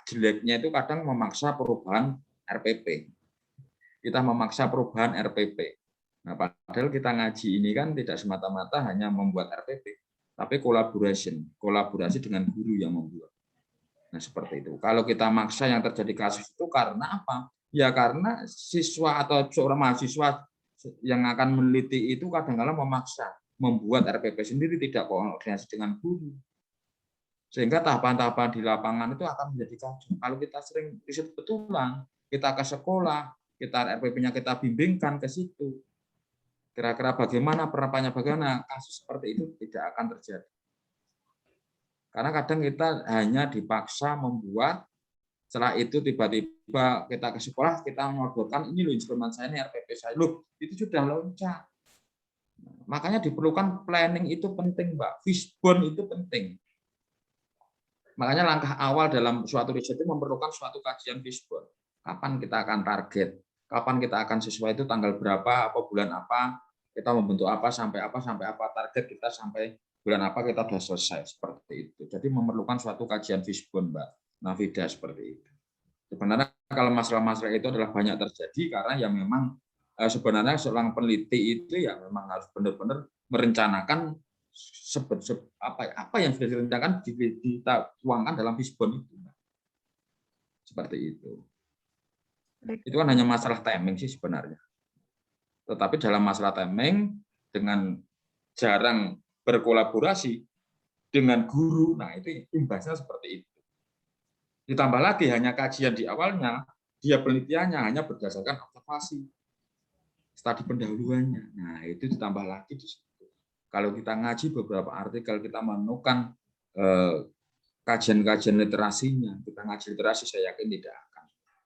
jeleknya itu kadang memaksa perubahan RPP. Kita memaksa perubahan RPP. Nah, padahal kita ngaji ini kan tidak semata-mata hanya membuat RPP, tapi kolaborasi dengan guru yang membuat. Nah, seperti itu. Kalau kita maksa yang terjadi kasus itu karena apa? Ya karena siswa atau seorang mahasiswa yang akan meneliti itu kadang-kadang memaksa membuat RPP sendiri, tidak koordinasi dengan guru. Sehingga tahapan-tahapan di lapangan itu akan menjadi kacau. Kalau kita sering riset betulan, kita ke sekolah, kita RPP-nya kita bimbingkan ke situ. Kira-kira bagaimana penerapannya, bagaimana, kasus seperti itu tidak akan terjadi. Karena kadang kita hanya dipaksa membuat, setelah itu tiba-tiba kita ke sekolah, kita menyodorkan, ini loh instrumen saya, ini RPP saya. Loh, itu sudah loncat. Makanya diperlukan planning itu penting, Mbak. Fishbone itu penting. Makanya langkah awal dalam suatu riset itu memerlukan suatu kajian fishbone. Kapan kita akan target? Kapan kita akan sesuai itu tanggal berapa, apa bulan apa, kita membentuk apa, sampai apa target kita sampai bulan apa kita sudah selesai, seperti itu. Jadi memerlukan suatu kajian fishbone, Mbak Nafida, seperti itu. Sebenarnya kalau masalah-masalah itu adalah banyak terjadi karena ya memang sebenarnya seorang peneliti itu ya memang harus benar-benar merencanakan apa yang sudah direncanakan dituangkan dalam fishbone itu. Seperti itu. Itu kan hanya masalah timing sih sebenarnya. Tetapi dalam masalah timing dengan jarang berkolaborasi dengan guru, nah itu imbasnya seperti itu. Ditambah lagi hanya kajian di awalnya, dia penelitiannya hanya berdasarkan observasi, studi pendahuluannya. Nah itu ditambah lagi di situ. Kalau kita ngaji beberapa artikel, kita menemukan kajian-kajian literasinya, kita ngaji literasi saya yakin tidak akan.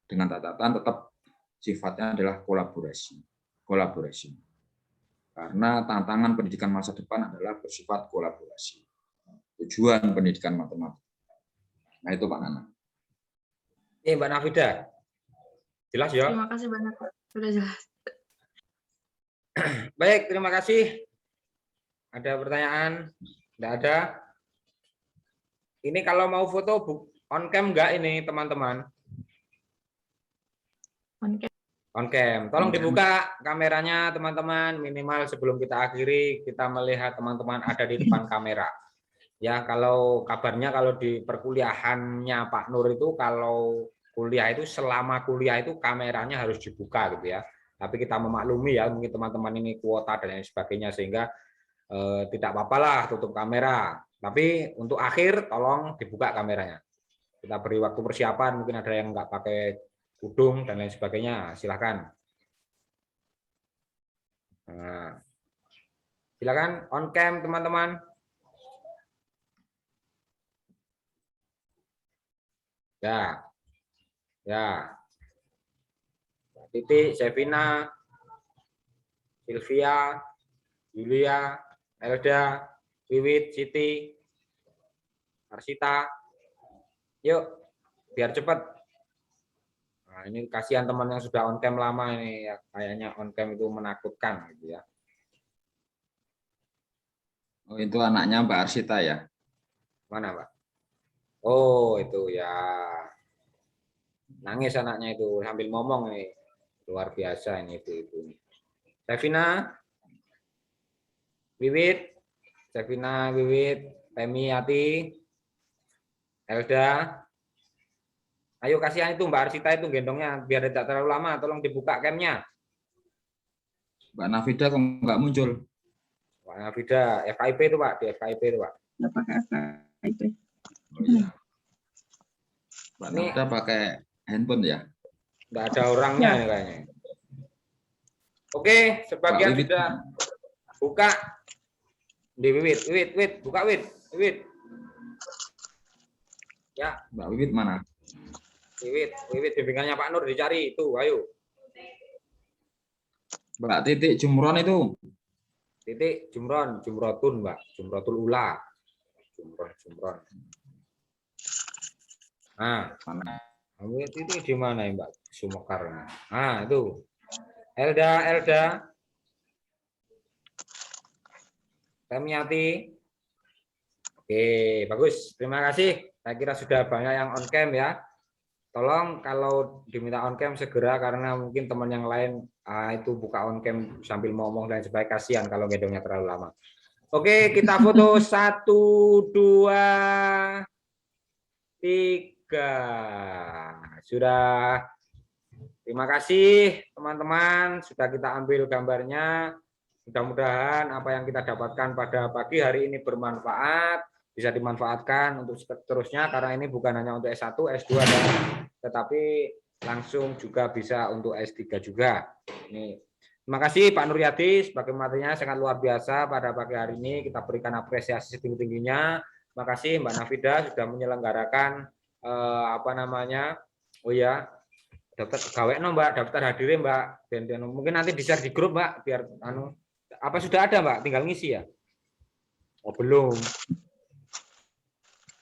Dengan catatan tetap sifatnya adalah kolaborasi. Karena tantangan pendidikan masa depan adalah bersifat kolaborasi. Tujuan pendidikan matematika. Nah, itu Pak Nana. Mbak Nafida. Jelas ya? Terima kasih banyak Pak. Sudah jelas. Baik, terima kasih. Ada pertanyaan? Tidak ada? Ini kalau mau foto on cam enggak ini teman-teman? On cam. Tolong dibuka kameranya teman-teman, minimal sebelum kita akhiri kita melihat teman-teman ada di depan kamera. Ya, kalau kabarnya kalau di perkuliahannya Pak Nur itu kalau kuliah itu selama kuliah itu kameranya harus dibuka gitu ya. Tapi kita memaklumi ya, mungkin teman-teman ini kuota dan lain sebagainya sehingga tidak apa-apalah tutup kamera. Tapi untuk akhir tolong dibuka kameranya. Kita beri waktu persiapan, mungkin ada yang nggak pakai kudung dan lain sebagainya, silakan. Nah, silakan on cam teman-teman. Ya, ya. Titik, Sevina, Sylvia, Julia, Elda, Wiwit, Siti, Arsita. Yuk, biar cepat. Nah, ini kasihan teman yang sudah on cam lama ini ya, kayaknya on cam itu menakutkan gitu ya. Oh, itu anaknya Mbak Arsita ya? Mana, Pak? Oh, itu ya. Nangis anaknya itu sambil ngomong nih. Luar biasa ini itu. Sevina, Wiwit, Sevina, Wiwit, Temi, Yati, Elda. Ayo kasihan itu Mbak Arsita itu gendongnya biar tidak terlalu lama. Tolong dibuka camnya. Mbak Nafida kok nggak muncul? Mbak Nafida, FKIP itu Pak, di FKIP itu Pak. Nggak pakai FKIP. Oh, iya. Mbak Nafida pakai handphone ya? Nggak ada orangnya ini kayaknya. Oke, sebagian sudah buka. Di Wiwit, buka Wiwit. Ya, Mbak Wiwit mana? Wiwit bimbingannya Pak Nur dicari itu, ayo. Mbak Titik Jumron itu. Titik Jumrotun, Mbak. Jumrotul Ula. Jumron. Nah, Mana? Wiwit itu di mana ya, Mbak? Sumekar. Nah, itu. Elda. Temiati. Oke, bagus. Terima kasih. Saya kira sudah banyak yang on cam ya. Tolong kalau diminta on cam segera karena mungkin teman yang lain itu buka on cam sambil ngomong dan sebagainya, kasihan kalau gendongnya terlalu lama. Oke, kita foto 1, 2, 3. Sudah. Terima kasih teman-teman sudah kita ambil gambarnya. Mudah-mudahan apa yang kita dapatkan pada pagi hari ini bermanfaat, bisa dimanfaatkan untuk seterusnya karena ini bukan hanya untuk S1, S2 tetapi langsung juga bisa untuk S3 juga. Ini. Terima kasih Pak Nuryadi sebagai materinya sangat luar biasa pada pagi hari ini, kita berikan apresiasi setinggi-tingginya. Terima kasih Mbak Nafida sudah menyelenggarakan oh ya, daftar pegawai Mbak, daftar hadirin Mbak. Dan mungkin nanti di-share di grup Mbak biar apa sudah ada Mbak, tinggal ngisi ya? Oh, belum.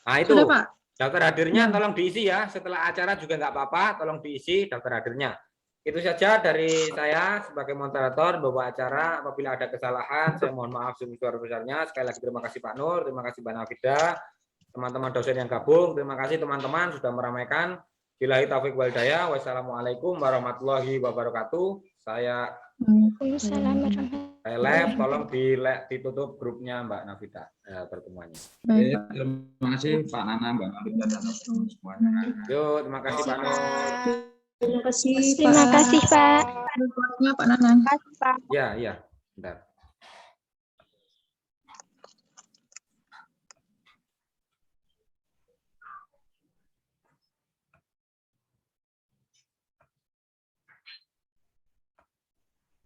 Nah, itu. Sudah, Pak. Daftar hadirnya tolong diisi ya. Setelah acara juga nggak apa-apa, tolong diisi daftar hadirnya. Itu saja dari saya sebagai moderator bawa acara. Apabila ada kesalahan, saya mohon maaf sebesar-besarnya. Sekali lagi terima kasih Pak Nur, terima kasih Mbak Nafida, teman-teman dosen yang gabung, terima kasih teman-teman sudah meramaikan. Billahi taufiq wal hidayah. Wassalamualaikum warahmatullahi wabarakatuh. Saya live, tolong ditutup grupnya Mbak Nafida pertemuannya. Terima kasih Pak Nana, Mbak Nafida dan semuanya. Yuk, terima kasih Pak Nur. Terima kasih Pak. Pak Nana. Ya, bentar.